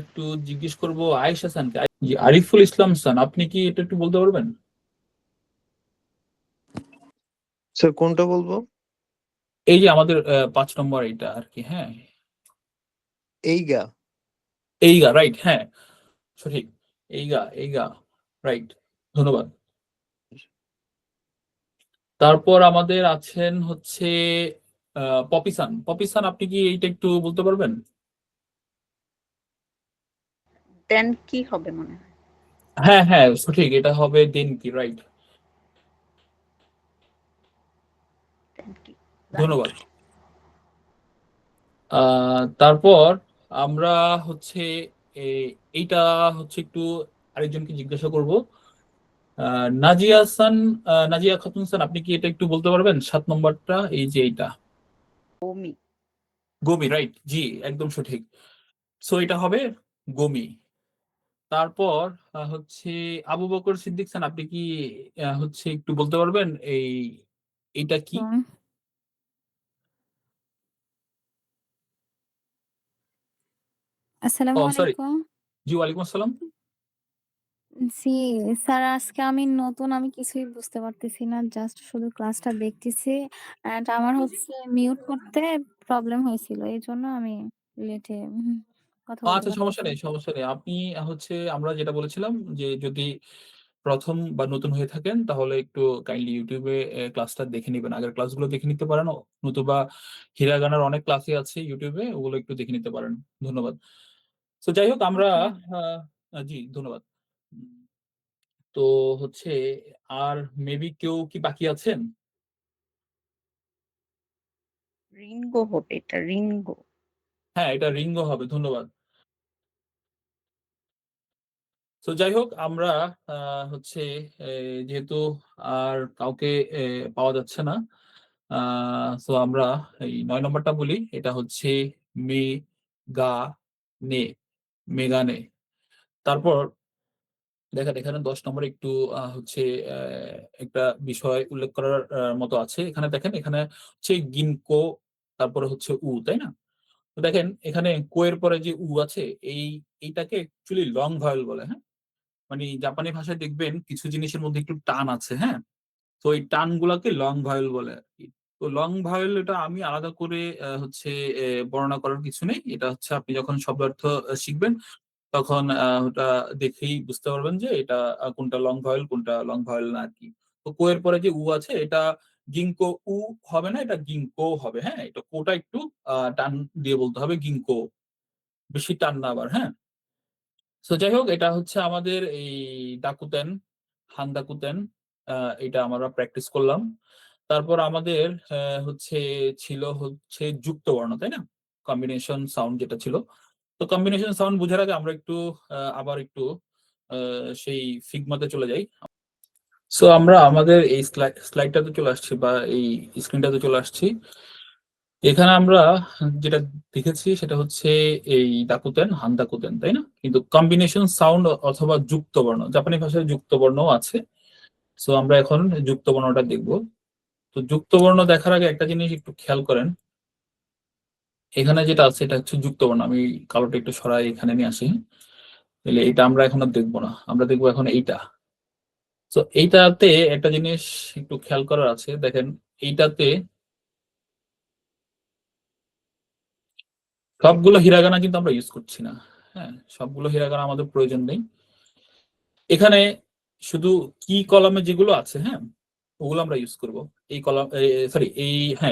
একটু জিজ্ঞেস করব আয়েশা খানকে। জি, আরিফুল ইসলাম খান, আপনি কি এটা একটু বলতে পারবেন? স্যার কোনটা বলবো? এই যে আমাদের 5 নম্বর এটা আর কি, হ্যাঁ। এইগা। এইগা, রাইট, হ্যাঁ, সঠিক। এইগা এইগা, রাইট। ধন্যবাদ। তারপর আমাদের আছেন হচ্ছে পপিসান। পপিসান, আপনি কি এইটা একটু বলতে পারবেন? দেন কি হবে মনে হয়? হ্যাঁ হ্যাঁ, সঠিক, এটা হবে দেন কি, রাইট। দেন কি? ধন্যবাদ। তারপর আমরা হচ্ছে এইটা হচ্ছে একটু আরেকজনকে জিজ্ঞাসা করব। নাজিয়া হাসান, নাজিয়া খাতুন হাসান, আপনি কি এটা একটু বলতে পারবেন? 7 নম্বরটা, এই যে এইটা বমি। গমি, রাইট, জি, একদম সঠিক। সো এটা হবে গমি। তারপর হচ্ছে আবু বকর সিদ্দিক খান, আপনি কি হচ্ছে একটু বলতে পারবেন এইটা কি? আসসালামু ও সরি, আলাইকুম। জি, ওয়ালাইকুম আসসালাম। জি স্যার, আজকে আমি নতুন, আমি কিছুই বুঝতে পারতেছি না, জাস্ট শুধু ক্লাসটা দেখতেছি। এন্ড আমার হচ্ছে মিউট করতে প্রবলেম হয়েছিল, এই জন্য আমি লেটে কথা বলতে আচ্ছা, সমস্যা পারতেছি নেই, না। সমস্যা নেই। আপনি হচ্ছে আমরা যেটা বলেছিলাম যে যদি প্রথম বা নতুন হয়ে থাকেন তাহলে একটু কাইন্ডলি ইউটিউবে ক্লাসটা দেখে নিবেন, আগের ক্লাসগুলো দেখে নিতে পারেন, নতুবা হিরাগানার অনেক ক্লাসই আছে ইউটিউবে, ওগুলো একটু দেখে নিতে পারেন। ধন্যবাদ। তো যাই হোক, আমরা ওকে। জি, ধন্যবাদ। উম, তো হচ্ছে আর মেবি কেউ কি বাকি আছেন? রিনগো হবে, এটা রিনগো। হ্যাঁ, এটা রিঙ্গো হবে। ধন্যবাদ। তো যাই হোক, আমরা হচ্ছে যেহেতু আর কাউকে পাওয়া যাচ্ছে না, তো আমরা এই 9 নম্বরটা বলি। এটা হচ্ছে মে গা নে, মেগানে। তারপর দেখেন এখানে 10 নম্বরে একটু হচ্ছে একটা বিষয় উল্লেখ করার মতো আছে। এখানে দেখেন, এখানে হচ্ছে গিনকো, তারপরে হচ্ছে উ, তাই না? তো দেখেন এখানে কো এর পরে যে উ আছে, এইটাকে অ্যাকচুয়ালি লং ভয়েল বলে, হ্যাঁ। মানে জাপানি ভাষায় দেখবেন কিছু জিনিসের মধ্যে একটু টান আছে, হ্যাঁ। তো এই টানগুলাকে লং ভাওয়েল বলে আর কি। তো লং ভাওয়েল এটা আমি আলাদা করে হচ্ছে বর্ণনা করার কিছু নেই। এটা হচ্ছে আপনি যখন শব্দার্থ শিখবেন তখন ওটা দেখেই বুঝতে পারবেন যে এটা কোনটা লং ভাওয়েল কোনটা লং ভাওয়েল না আর কি। তো কো এর পরে যে উ আছে এটা গিংকো উ হবে না, এটা গিংকো হবে, হ্যাঁ। এটা কোটা একটু টান দিয়ে বলতে হবে, গিংকো, বেশি টান না আবার, হ্যাঁ। তো যাই হোক, এটা হচ্ছে আমাদের এই ডাকুতেন, হান্দাকুতেন, এটা আমরা প্র্যাকটিস করলাম। তারপর আমাদের হচ্ছে ছিল হচ্ছে যুক্ত বর্ণ, তাই না? কম্বিনেশন সাউন্ড যেটা ছিল। তো কম্বিনেশন সাউন্ড বোঝার আগে আমরা একটু আবার একটু সেই ফিগমাতে চলে যাই। সো আমরা আমাদের এই স্লাইডটাতে চলে আসছি বা এই স্ক্রিনটাতে চলে আসছি। এখানে আমরা যেটা দেখেছি সেটা হচ্ছে এই দাকুতেন, হান্দাকুতেন, তাই না? কিন্তু কম্বিনেশন সাউন্ড অথবা যুক্ত বর্ণ, জাপানি ভাষায় যুক্ত বর্ণও আছে। সো আমরা এখন যুক্ত বর্ণটা দেখব। তো যুক্ত বর্ণ দেখার আগে একটা জিনিস একটু খেয়াল করেন, এখানে যেটা আছে এটা হচ্ছে যুক্ত বর্ণ। আমি কালোটা একটু সরাই এখানে নিয়ে আসি, তাহলে এটা আমরা এখন আর দেখবো না, আমরা দেখবো এখন এইটা। তো এইটাতে একটা জিনিস একটু খেয়াল করার আছে, দেখেন এইটাতে সবগুলো হিরাগানা কিন্তু আমরা ইউজ করছি না, হ্যাঁ। সবগুলো হিরাগানা আমাদের প্রয়োজন নেই। এখানে শুধু কি কলামে যেগুলো আছে, হ্যাঁ, ওগুলো আমরা ইউজ করব। এই কলাম, সরি,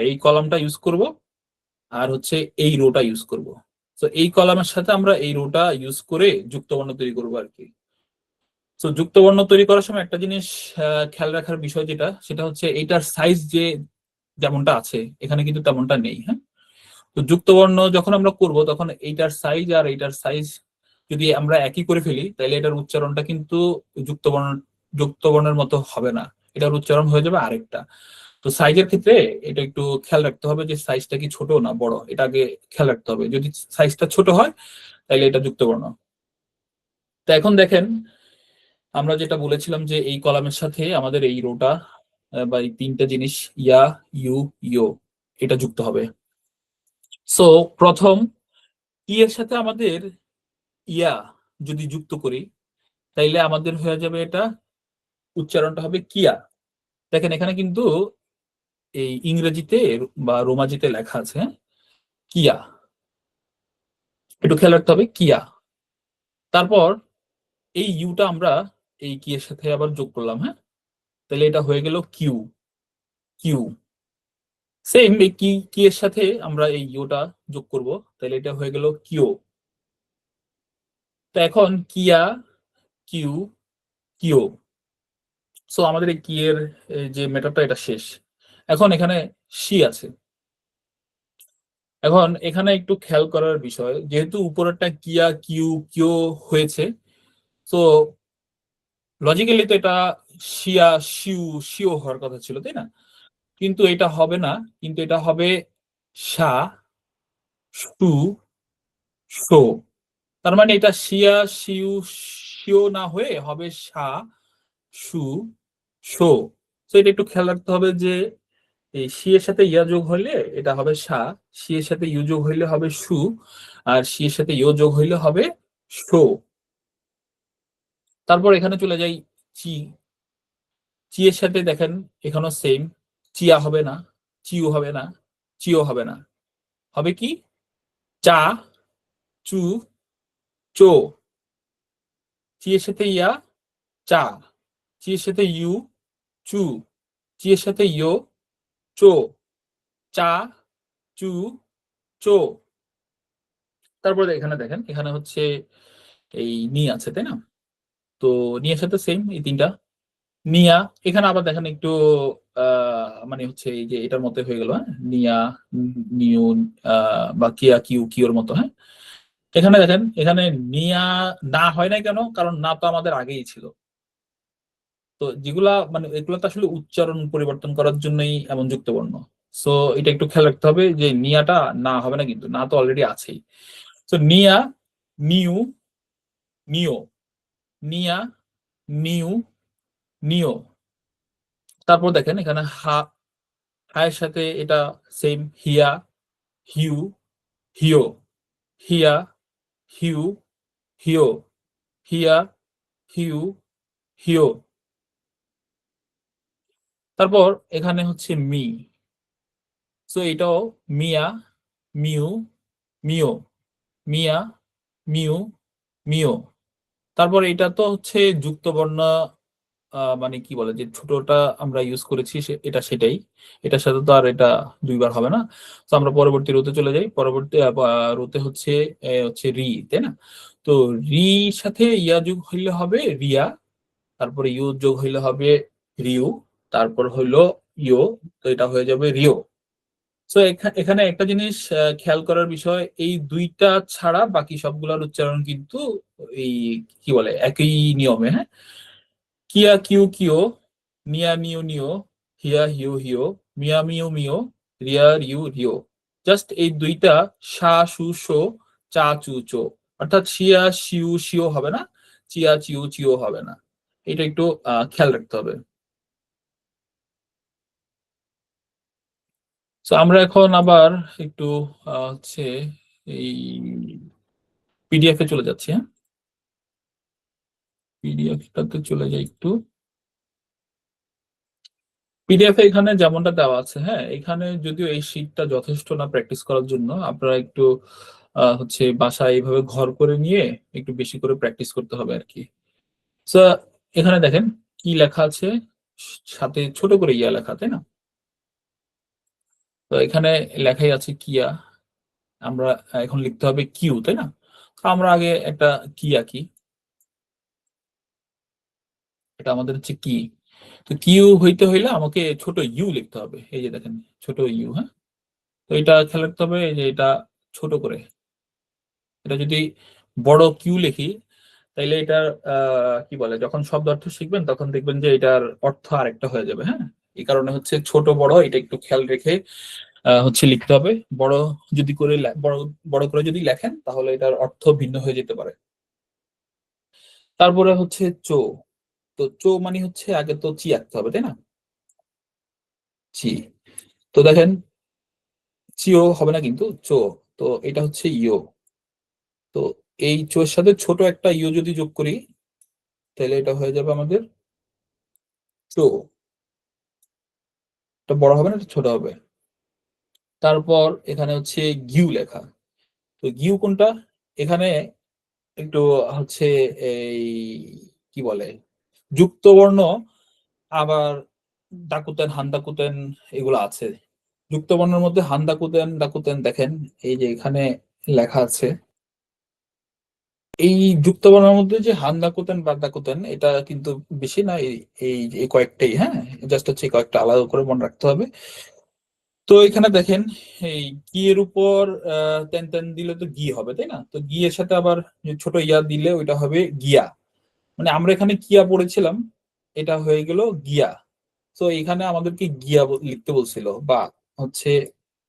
এই কলামটা ইউজ করব, আর হচ্ছে এই রোটা ইউজ করব। তো এই কলামের সাথে আমরা এই রোটা ইউজ করে যুক্ত বর্ণ তৈরি করবো আর কি। তো যুক্ত বর্ণ তৈরি করার সময় একটা জিনিস খেয়াল রাখার বিষয় যেটা, সেটা হচ্ছে এইটার সাইজ যে যেমনটা আছে এখানে কিন্তু তেমনটা নেই, হ্যাঁ। তো যুক্ত বর্ণ যখন আমরা করব তখন এইটার সাইজ আর এইটার সাইজ যদি আমরা একই করে ফেলি তাহলে এটার উচ্চারণটা কিন্তু যুক্ত বর্ণের মতো হবে না, এটার উচ্চারণ হয়ে যাবে আরেকটা। তো সাইজের ক্ষেত্রে এটা একটু খেয়াল রাখতে হবে যে সাইজটা কি ছোট না বড়, এটা আগে খেয়াল রাখতে হবে। যদি সাইজটা ছোট হয় তাহলে এটা যুক্ত বর্ণ। তো এখন দেখেন আমরা যেটা বলেছিলাম যে এই কলামের সাথে আমাদের এই রোটা বা এই তিনটা জিনিস ইয়া, ইউ, ইও, এটা যুক্ত হবে। সো প্রথম ই এর সাথে আমাদের ইয়া যদি যুক্ত করি তাইলে আমাদের হয়ে যাবে এটা, উচ্চারণটা হবে কিয়া। দেখেন এখানে কিন্তু এই ইংরেজিতে বা রোমাজিতে লেখা আছে, হ্যাঁ, কিয়া, একটু খেয়াল রাখতে হবে, কিয়া। তারপর এই ইউটা আমরা এই কি এর সাথে আবার যোগ করলাম, হ্যাঁ, তাহলে এটা হয়ে গেল কিউ, কিউ। সেম এই কি এর সাথে আমরা এই ইউটা যোগ করব, তাহলে এটা হয়ে গেল কিউ। তো এখন কিয়া, কিউ, কিউ। সো আমাদের এই কি এর যে মেথডটা এটা শেষ। এখন এখানে সি আছে। এখন এখানে একটু খেয়াল করার বিষয়, যেহেতু উপরেরটা কিয়া, কিউ, কিউ হয়েছে, তো লজিক্যালি তো এটা শিয়া, শিউ, শিও হওয়ার কথা ছিল, তাই না? কিন্তু এটা হবে না, কিন্তু এটা হবে সা, সু, শো। তার মানে এটা শিয়া, শিউ, শিও না হয়ে হবে সা, সু, শো। তো এটা একটু খেয়াল রাখতে হবে যে এই সি এর সাথে ইয়া যোগ হইলে এটা হবে সা, সি এর সাথে ইউ যোগ হইলে হবে সু, আর সি এর সাথে ইউ যোগ হইলে হবে শো। তারপর এখানে চলে যাই চি, চি এর সাথে দেখেন এখানেও সেম, চিয়া হবে না, চিউ হবে না, চিও হবে না, হবে কি চা, চু, চো। চি এর সাথে ইয়া, চা, চি এর সাথে ইউ, চু, চি এর সাথে ইয়ো, চো, চা, চু, চো। তারপরে এখানে দেখেন এখানে হচ্ছে এই নি আছে, তাই না? তো নিয়ার সাথে সেম এই তিনটা নিয়া। এখানে আবার দেখেন একটু মানে হচ্ছে এই যে এটার মতো হয়ে গেল, হ্যাঁ, নিয়া, নিউ, বা কিয়া, কিউ, কিউর মতো, হ্যাঁ। এখানে দেখেন এখানে নিয়া না হয় নাই কেন, কারণ না তো আমাদের আগেই ছিল। তো যেগুলা মানে এগুলো তো আসলে উচ্চারণ পরিবর্তন করার জন্যই এমন যুক্ত বর্ণ। সো এটা একটু খেয়াল রাখতে হবে যে নিয়াটা না হবে না, কিন্তু না তো অলরেডি আছেই। তো নিয়া, নিউ, নিও, নিয়া, নিউ, নিও। তারপর দেখেন এখানে হা, হায়ের সাথে এটা সেম, হিয়া, হিউ, হিও, হিয়া, হিউ, হিও, হিয়া, হিউ, হিও। তারপর এখানে হচ্ছে মি, সো এটাও মিয়া, মিউ, মিও, মিয়া, মিউ, মিও। তারপর এটা তো হচ্ছে যুক্ত বর্ণ, মানে কি বলে যে ছোটটা আমরা ইউজ করেছি এটা সেটাই, এটার সাথে তো আর এটা দুইবার হবে না। তো আমরা পরবর্তী রোতে চলে যাই। পরবর্তী রোতে হচ্ছে হচ্ছে রি, তাই না? তো রি সাথে ইয়া যোগ হইলে হবে রিয়া, তারপরে ইউ যোগ হইলে হবে রিউ, তারপর হইলো ইও, তো এটা হয়ে যাবে রিও। তো এখানে একটা জিনিস খেয়াল করার বিষয়, এই দুইটা ছাড়া বাকি সবগুলোর উচ্চারণ কিন্তু এই কি বলে একই নিয়মে, হ্যাঁ। কিয়া কিউ কিও, নিয়া নিউ নিও, হিয়া হিউ হিও, মিয়া মিউ মিও, রিয়া রিউ রিও। জাস্ট এই দুইটা সা সু শো, চা চু চো, অর্থাৎ শিয়া শিউ শিও হবে না, চিয়া চিউ চিও হবে না। এটা একটু খেয়াল রাখতে হবে। তো আমরা এখন আবার একটু হচ্ছে এই পিডিএফ এ চলে যাচ্ছি, হ্যাঁ। পিডিএফটাতে চলে যাই একটু। পিডিএফ এ এখানে যেমনটা দেওয়া আছে, হ্যাঁ, এখানে যদিও এই শীটটা যথেষ্ট না প্র্যাকটিস করার জন্য, আপনারা একটু হচ্ছে বাসায় এইভাবে ঘর করে নিয়ে একটু বেশি করে প্র্যাকটিস করতে হবে আর কি। তো এখানে দেখেন কি লেখা আছে, সাথে ছোট করে ইয়া লেখা, তাই না? তো এখানে লেখাই আছে কিয়া, আমরা এখন লিখতে হবে কিউ, তাই না? তো আমরা আগে একটা কি আঁকি, এটা আমাদের হচ্ছে কি। তো কিউ হইতে হইলে আমাকে ছোট ইউ লিখতে হবে, এই যে দেখেন ছোট ইউ, হ্যাঁ। তো এটা খেয়াল রাখতে হবে, এই যে এটা ছোট করে, এটা যদি বড় কিউ লিখি তাইলে এটার কি বলে যখন শব্দ অর্থ শিখবেন তখন দেখবেন যে এটার অর্থ আরেকটা হয়ে যাবে, হ্যাঁ। এই কারণে হচ্ছে ছোট বড় এটা একটু খেয়াল রেখে হচ্ছে লিখতে হবে। বড় যদি করে বড় বড় করে যদি লেখেন তাহলে এটার অর্থ ভিন্ন হয়ে যেতে পারে। তারপরে হচ্ছে চো, তো চো মানে হচ্ছে আগে তো চি আঁকতে হবে, তাই না? চি, তো দেখেন চিও হবে না কিন্তু চো, তো এটা হচ্ছে ইও। তো এই চোর সাথে ছোট একটা ইও যদি যোগ করি তাহলে এটা হয়ে যাবে আমাদের চো, এটা বড় হবে না, এটা ছোট হবে। তারপর এখানে হচ্ছে গিউ লেখা, তো গিউ কোনটা, এখানে একটু হচ্ছে এই কি বলে যুক্ত বর্ণ, আবার দাকুতেন হান্দাকুতেন এগুলো আছে। যুক্ত বর্ণের মধ্যে হান্দাকুতেন ডাকুতেন দেখেন এই যে এখানে লেখা আছে। এই যুক্ত বর্ণের মধ্যে যে হান্দাকুতেন বাদাকুতেন এটা কিন্তু বেশি না, এই কয়েকটাই, হ্যাঁ। জাস্ট হচ্ছে এই কয়েকটা আলাদা করে মনে রাখতে হবে। তো এখানে দেখেন এই গি এর উপর তেন তেন দিলে তো গি হবে, তাই না? তো গি এর সাথে আবার ছোট ইয়া দিলে ওইটা হবে গিয়া, মানে আমরা এখানে কিয়া পড়েছিলাম, এটা হয়ে গেল গিয়া। তো এখানে আমাদেরকে গিয়া লিখতে বলছিল বা হচ্ছে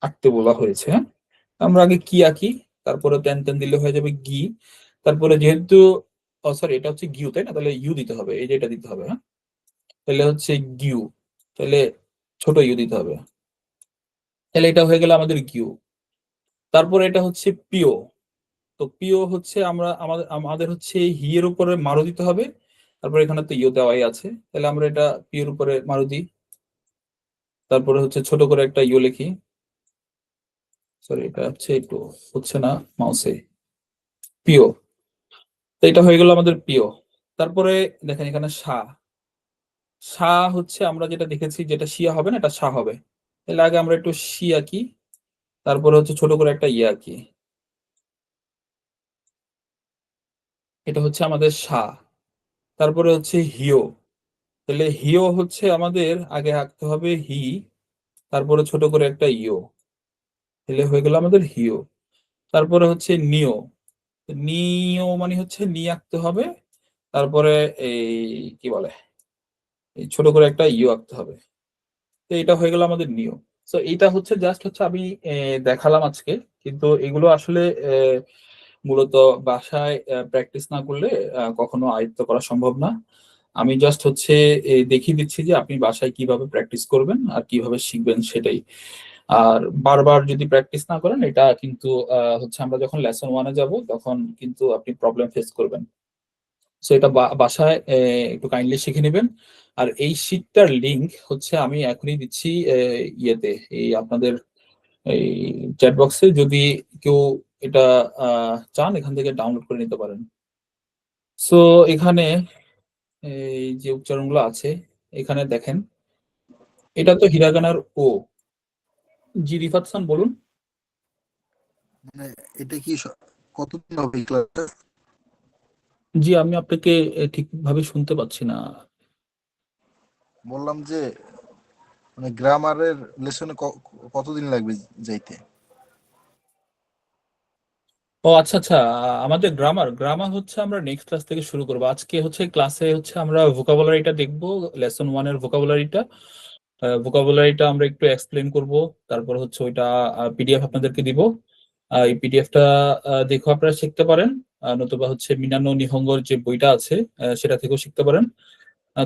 আঁকতে বলা হয়েছে, হ্যাঁ। আমরা আগে কি আঁকি, তারপরে তেন তেন দিলে হয়ে যাবে গি। তারপরে যেহেতু সরি এটা হচ্ছে গিউ, তাই না? তাহলে ইউ দিতে হবে, এই যে এটা দিতে হবে, হ্যাঁ। তাহলে হচ্ছে গিউ, তাহলে ছোট ইউ দিতে হবে, তাহলে এটা হয়ে গেল আমাদের গিউ। তারপরে এটা হচ্ছে পিও, তো পিও হচ্ছে আমরা আমাদের আমাদের হচ্ছে হি এর উপরে মারু দিতে হবে, তারপরে এখানে তো ইউ দেওয়াই আছে, তাহলে আমরা এটা পি এর উপরে মারু দিই। তারপরে হচ্ছে ছোট করে একটা ইউ লিখি, সরি এটা হচ্ছে একটু হচ্ছে না মাউসে, পিও। তো এটা হয়ে গেল আমাদের পিও। তারপরে দেখেন এখানে সা, সা হচ্ছে আমরা যেটা দেখেছি যেটা শিয়া হবে না, এটা সা হবে। তাহলে আগে আমরা একটু শি আঁকি, তারপরে হচ্ছে ছোট করে একটা ইয়ে আঁকি, এটা হচ্ছে আমাদের সা। তারপরে হচ্ছে হিও, তাহলে হিও হচ্ছে আমাদের আগে আঁকতে হবে হি, তারপরে ছোট করে একটা ইও, তাহলে হয়ে গেল আমাদের হিও। তারপরে হচ্ছে নিও, নিও মানে হচ্ছে নি আঁকতে হবে, তারপরে এই কি বলে এই ছোট করে একটা ইও আঁকতে হবে, তো এটা হয়ে গেল আমাদের নিয়ম। তো এটা হচ্ছে জাস্ট হচ্ছে আমি দেখালাম আজকে, কিন্তু এগুলো আসলে মূলত বাসায় প্র্যাকটিস না করলে কখনো আয়ত্ত করা সম্ভব না। আমি জাস্ট হচ্ছে দেখিয়ে দিচ্ছি যে আপনি বাসায় কিভাবে প্র্যাকটিস করবেন আর কিভাবে শিখবেন সেটাই। আর বারবার যদি প্র্যাকটিস না করেন এটা কিন্তু হচ্ছে আমরা যখন লেসন ওয়ানে যাব তখন কিন্তু আপনি প্রবলেম ফেস করবেন। সো এটা বাসায় একটু কাইন্ডলি শিখে নেবেন। আর এই শীটটার লিংক হচ্ছে আমি এখনই দিচ্ছি ইয়েতে, এই আপনাদের এই চ্যাট বক্সে, যদি কেউ এটা চান এখান থেকে ডাউনলোড করে নিতে পারেন। সো এখানে এই যে উচ্চারণগুলো আছে এখানে দেখেন, এটা তো হিরাগানার ও। জি রিফাত খান বলুন। মানে এটা কি কতদিন হবে এই ক্লাসটা? জি আমি আপনাকে ঠিকভাবে শুনতে পাচ্ছি না। বললাম যে মানে গ্রামারের লেসনে কতদিন লাগবে যাইতে? ও আচ্ছা আচ্ছা, আমাদের গ্রামার হচ্ছে আমরা নেক্সট ক্লাস থেকে শুরু করবো। আজকে হচ্ছে ক্লাসে হচ্ছে আমরা ভোকাবুলারিটা দেখবো, লেসন 1 এর ভোকাবুলারিটা আমরা একটু এক্সপ্লেন করব। তারপর হচ্ছে ওইটা পিডিএফ আপনাদেরকে দিব। এই পিডিএফটা দেখে আপনারা শিখতে পারেন, নতুবা হচ্ছে মিনানো নিহঙ্গর যে বইটা আছে সেটা থেকেও শিখতে পারেন।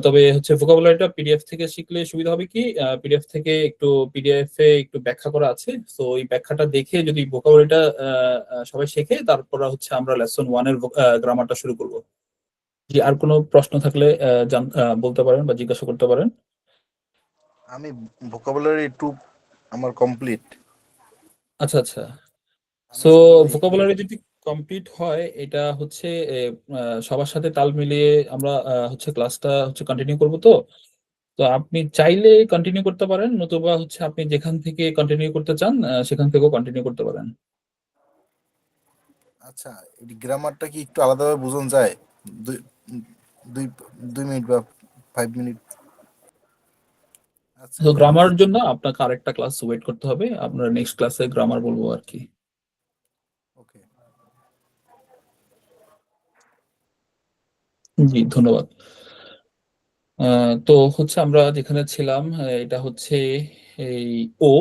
তবে হচ্ছে ভোকাবুলারিটা পিডিএফ থেকে শিখলে সুবিধা হবে কি, পিডিএফ থেকে একটু পিডিএফ এ একটু ব্যাখ্যা করা আছে, তো ওই ব্যাখ্যাটা দেখে যদি ভোকাবুলারিটা সবাই শেখে, তারপর হচ্ছে আমরা লেসন 1 এর গ্রামারটা শুরু করব। জি আর কোনো প্রশ্ন থাকলে বলতে পারেন বা জিজ্ঞাসা করতে পারেন। আমি ভোকাবুলারি 2 আমার কমপ্লিট। আচ্ছা আচ্ছা, আমি সো শুধু ভোকাবুলারি যদি কমপ্লিট হয়, এটা হচ্ছে সবার সাথে তাল মিলিয়ে আমরা হচ্ছে ক্লাসটা হচ্ছে কন্টিনিউ করব। তো তো আপনি চাইলে কন্টিনিউ করতে পারেন, নতুবা হচ্ছে আপনি যেখান থেকে কন্টিনিউ করতে চান সেখান থেকেও কন্টিনিউ করতে পারেন। আচ্ছা, এই গ্রামারটা কি একটু আলাদাভাবে বোঝানো যায়? দুই দুই 2 মিনিট বা 5 মিনিট? আচ্ছা তো গ্রামার জন্য আপনাকে আরেকটা ক্লাস ওয়েট করতে হবে, আপনার নেক্সট ক্লাসে গ্রামার বলবো আর কি। ওকে। জি ধন্যবাদ। তো হচ্ছে আমরা যেখানে ছিলাম, এটা হচ্ছে এই ও,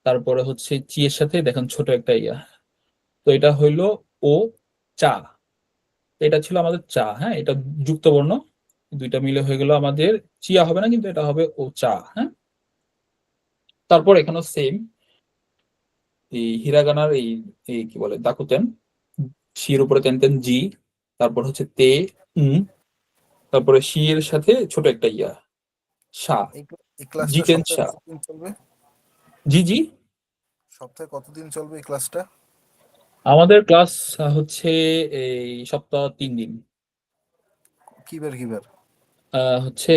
তারপরে হচ্ছে চি এর সাথে দেখেন ছোট একটা ইয়া, তো এটা হইলো ও চা। এটা ছিল আমাদের চা, হ্যাঁ এটা যুক্ত বর্ণ, দুইটা মিলে হয়ে গেল আমাদের চিয়া, হবে না কিন্তু এটা হবে ও চা, হ্যাঁ। তারপর এখানে সেম এই হিরাগানার এই এই কি বলে দাকুতেন, শির উপরে তেন তেন জি, তারপর হচ্ছে তে উম, তারপরে শির সাথে ছোট একটা ইয়া সা, এই ক্লাসটা জিতেন সপ্তাহে সা। কতদিন চলবে? জি জি, সপ্তাহে কতদিন চলবে এই ক্লাসটা? আমাদের ক্লাস হচ্ছে এই সপ্তাহ 3 দিন। কিবার কিবার? হচ্ছে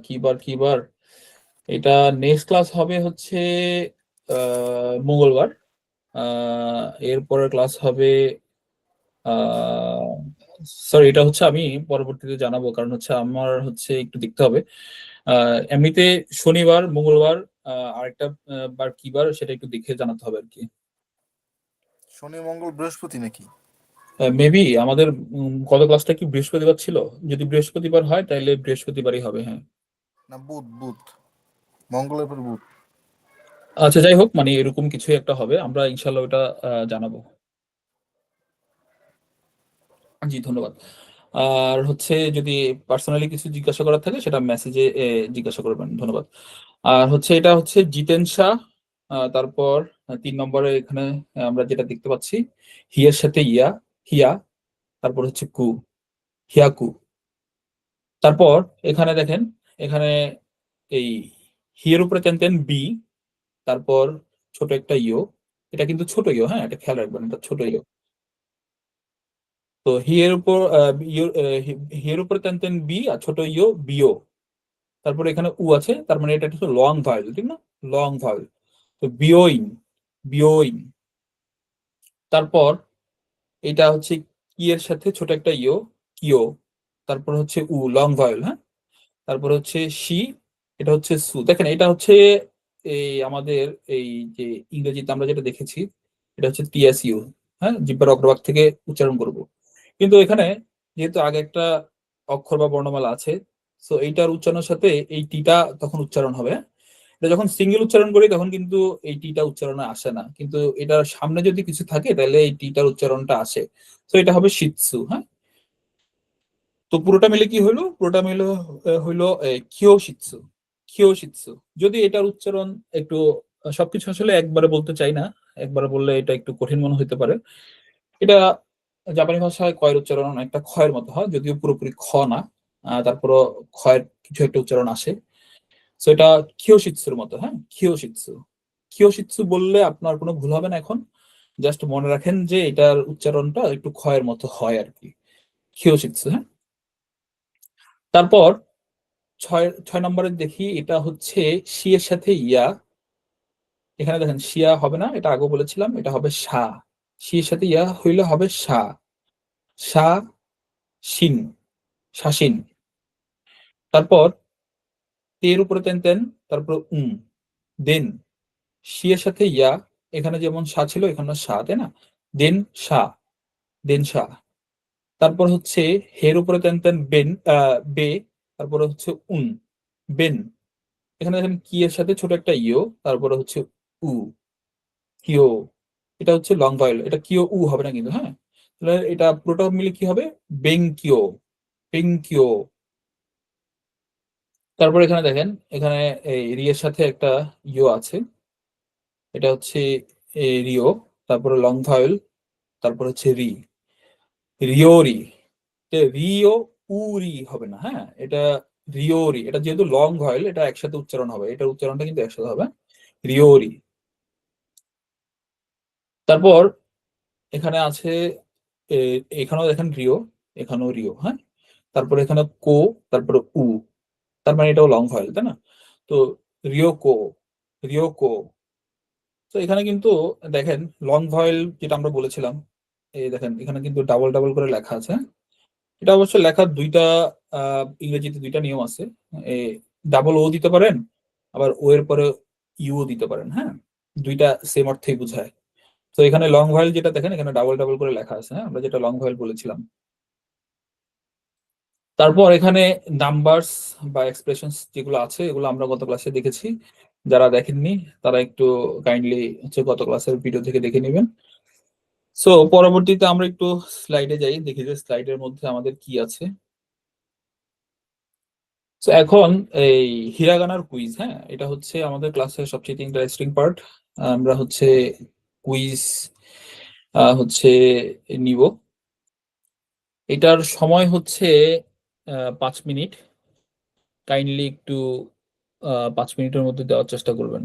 কিবার কিবার, এটা নেক্সট ক্লাস হবে হচ্ছে মঙ্গলবার। এরপরের ক্লাস হবে সরি, এটা হচ্ছে আমি পরবর্তীতে জানাবো, কারণ হচ্ছে আমার হচ্ছে একটু দেখতে হবে। এমনিতে শনিবার মঙ্গলবার, আরেকটা বার কি বার সেটা একটু দেখে জানাতে হবে আর কি। শনি মঙ্গল বৃহস্পতি নাকি? মেবি আমাদের গত ক্লাসটা কি বৃহস্পতিবার ছিল? যদি বৃহস্পতিবার হয় তাহলে বৃহস্পতিবারই হবে, হ্যাঁ। না, বুধ বুধ, মঙ্গলের পর বুধ। আচ্ছা যাই হোক, মানে এরকম কিছু একটা হবে, আমরা ইনশাল্লাহ ওটা জানাবো। জি ধন্যবাদ। আর হচ্ছে যদি পার্সোনালি কিছু জিজ্ঞাসা করার থাকে সেটা মেসেজে জিজ্ঞাসা করবেন, ধন্যবাদ। আর হচ্ছে এটা হচ্ছে জিতেন শাহ। তারপর 3 নম্বরে এখানে আমরা যেটা দেখতে পাচ্ছি, হিয়ের সাথে ইয়া, হিয়া, তারপর হচ্ছে কু, হিয়াকু। তারপর এখানে দেখেন, এখানে এই হিয়ের উপরে তেন তেন বি, তারপর ছোট একটা ইও, এটা কিন্তু ছোট ইও, হ্যাঁ এটা খেয়াল রাখবেন, এটা ছোট ইও। তো হিয়ের উপর হিয়ের উপরে তেন তেন বি আর ছোট ইও বিও, তারপরে এখানে উ আছে, তার মানে এটা হচ্ছে লং ভাওয়েল, ঠিক না? লং ভাওয়েল, তো বিওইন, বিওইন। তারপর এটা হচ্ছে কি এর সাথে ছোট একটা ইও, কিও, তারপর হচ্ছে উ লং ভাওয়েল, হ্যাঁ। তারপর হচ্ছে সি, এটা হচ্ছে সু। দেখেন এটা হচ্ছে এই আমাদের এই যে ইংরেজিতে আমরা যেটা দেখেছি, এটা হচ্ছে টিএসইউ, হ্যাঁ, জিহ্বার অগ্রভাগ থেকে উচ্চারণ করব। কিন্তু এখানে যেহেতু আগে একটা অক্ষর বা বর্ণমালা আছে, তো এইটার উচ্চারণের সাথে এই টিটা তখন উচ্চারণ হবে, হ্যাঁ? এটা যখন সিঙ্গেল উচ্চারণ করি তখন কিন্তু এই টিটা উচ্চারণে আসে না, কিন্তু এটার সামনে যদি কিছু থাকে তাহলে এই টিটার উচ্চারণটা আসে। তো এটা হবে শিৎসু, হ্যাঁ। তো পুরোটা মিলে কি হইলো, পুরোটা মিলে হইলো কিয়োশিৎসু, কিয়োশিৎসু। যদি এটার উচ্চারণ একটু সবকিছু আসলে একবারে বলতে চাই না, একবারে বললে এটা একটু কঠিন মনে হতে পারে। এটা জাপানি ভাষায় কয়ের উচ্চারণ অনেকটা ক্ষয়ের মতো হয়, যদিও পুরোপুরি খ না, তারপরও ক্ষয়ের কিছু একটা উচ্চারণ আসে। তো এটা কিয়োশিৎসুর মতো, হ্যাঁ, কিয়োশিৎসু। কিয়োশিৎসু বললে আপনার কোনো ভুল হবে না এখন, জাস্ট মনে রাখেন যে এটার উচ্চারণটা একটু ক্ষয়ের মতো হয় আর কি, কিয়োশিৎসু। হ্যাঁ, তারপর ছয় নম্বরে দেখি, এটা হচ্ছে শি এর সাথে ইয়া। এখানে দেখেন শিয়া হবে না, এটা আগেও বলেছিলাম, এটা হবে সা। শি এর সাথে ইয়া হইলে হবে সা, সা শিন, শাসিন। তারপর এর উপরে তেন তেন, তারপর দেন। শি এর সাথে ইয়া, এখানে যেমন সা ছিল এখানে সা, তাই না? দেন সা, দেন সা। তারপর হচ্ছে হের উপরে তেন তেন বেন, বে, তারপরে হচ্ছে বেন। এখানে দেখেন কি এর সাথে ছোট একটা ইও, তারপরে হচ্ছে উ, কিও। এটা হচ্ছে লং ভয়েল, এটা কিও উ হবে না কিন্তু, হ্যাঁ। তাহলে এটা পুরোটা মিলে কি হবে? বেংকিও, বেংকিও। তারপর এখানে দেখেন, এখানে এই রি এর সাথে একটা ইও আছে, এটা হচ্ছে রিও, তারপরে লং ভয়েল, তারপর হচ্ছে রিওরি। রিও উরি হবে না, হ্যাঁ, এটা রিওরি। এটা যেহেতু লং ভয়েল, এটা একসাথে উচ্চারণ হবে, এটার উচ্চারণটা কিন্তু একসাথে হবে, রিওরি। তারপর এখানে আছে এখানেও দেখেন রিও, এখানেও রিও, হ্যাঁ। তারপর এখানে কো, তারপরে উ, তার মানে এটাও লং ভয়েল, তাই না? তো রিওকো, রিওকো। তো এখানে কিন্তু দেখেন লং ভয়েল যেটা আমরা বলেছিলাম, এই দেখেন এখানে কিন্তু ডাবল ডাবল করে লেখা আছে, হ্যাঁ? এটা অবশ্য লেখার দুইটা ইংরেজিতে দুইটা নিয়ম আছে। ডাবল ও দিতে পারেন, আবার ও এর পরে ইউ দিতে পারেন, হ্যাঁ, দুইটা সেম অর্থেই বোঝায়। তো এখানে লং ভয়েল যেটা দেখেন, এখানে ডাবল ডাবল করে লেখা আছে, হ্যাঁ, আমরা যেটা লং ভয়েল বলেছিলাম। তারপর এখানে নাম্বারস বা এক্সপ্রেশনস যেগুলো আছে, এগুলো আমরা গত ক্লাসে দেখেছি, যারা দেখেননি তারা একটু কাইন্ডলি হচ্ছে গত ক্লাসের ভিডিও থেকে দেখে নেবেন। সো পরবর্তীতে আমরা একটু স্লাইডে যাই, দেখি যে স্লাইডের মধ্যে আমাদের কি আছে। তো এখন এই হিরাগানার কুইজ, হ্যাঁ, এটা হচ্ছে আমাদের ক্লাসের সবচেয়ে ইন্টারেস্টিং পার্ট। আমরা হচ্ছে কুইজ হচ্ছে নিব। এটার সময় হচ্ছে 5 মিনিট। কাইন্ডলি একটু 5 মিনিটের মধ্যে দেওয়ার চেষ্টা করবেন।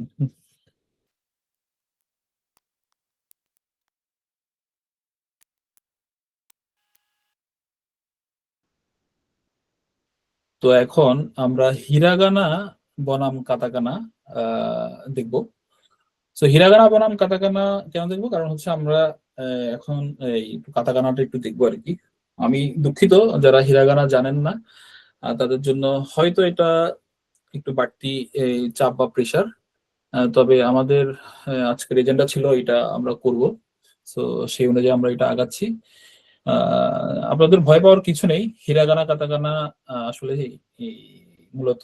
তো এখন আমরা হিরাগানা বনাম কাতাকানা দেখব। তো হিরাগানা বনাম কাতাকানা কেন দেখবো? কারণ হচ্ছে আমরা এখন এই কাতাকানাটা একটু দেখবো আর কি। আমি দুঃখিত যারা হিরাগানা জানেন না, তাদের জন্য হয়তো এটা একটু বাড়তি চাপ বা প্রেশার, তবে আমাদের আজকের এজেন্ডা ছিল এটা আমরা করব। তো সেই অনুযায়ী আমরা এটা আগাচ্ছি। আপনাদের ভয় পাওয়ার কিছু নেই, হিরাগানা কাতাকানা আসলে মূলত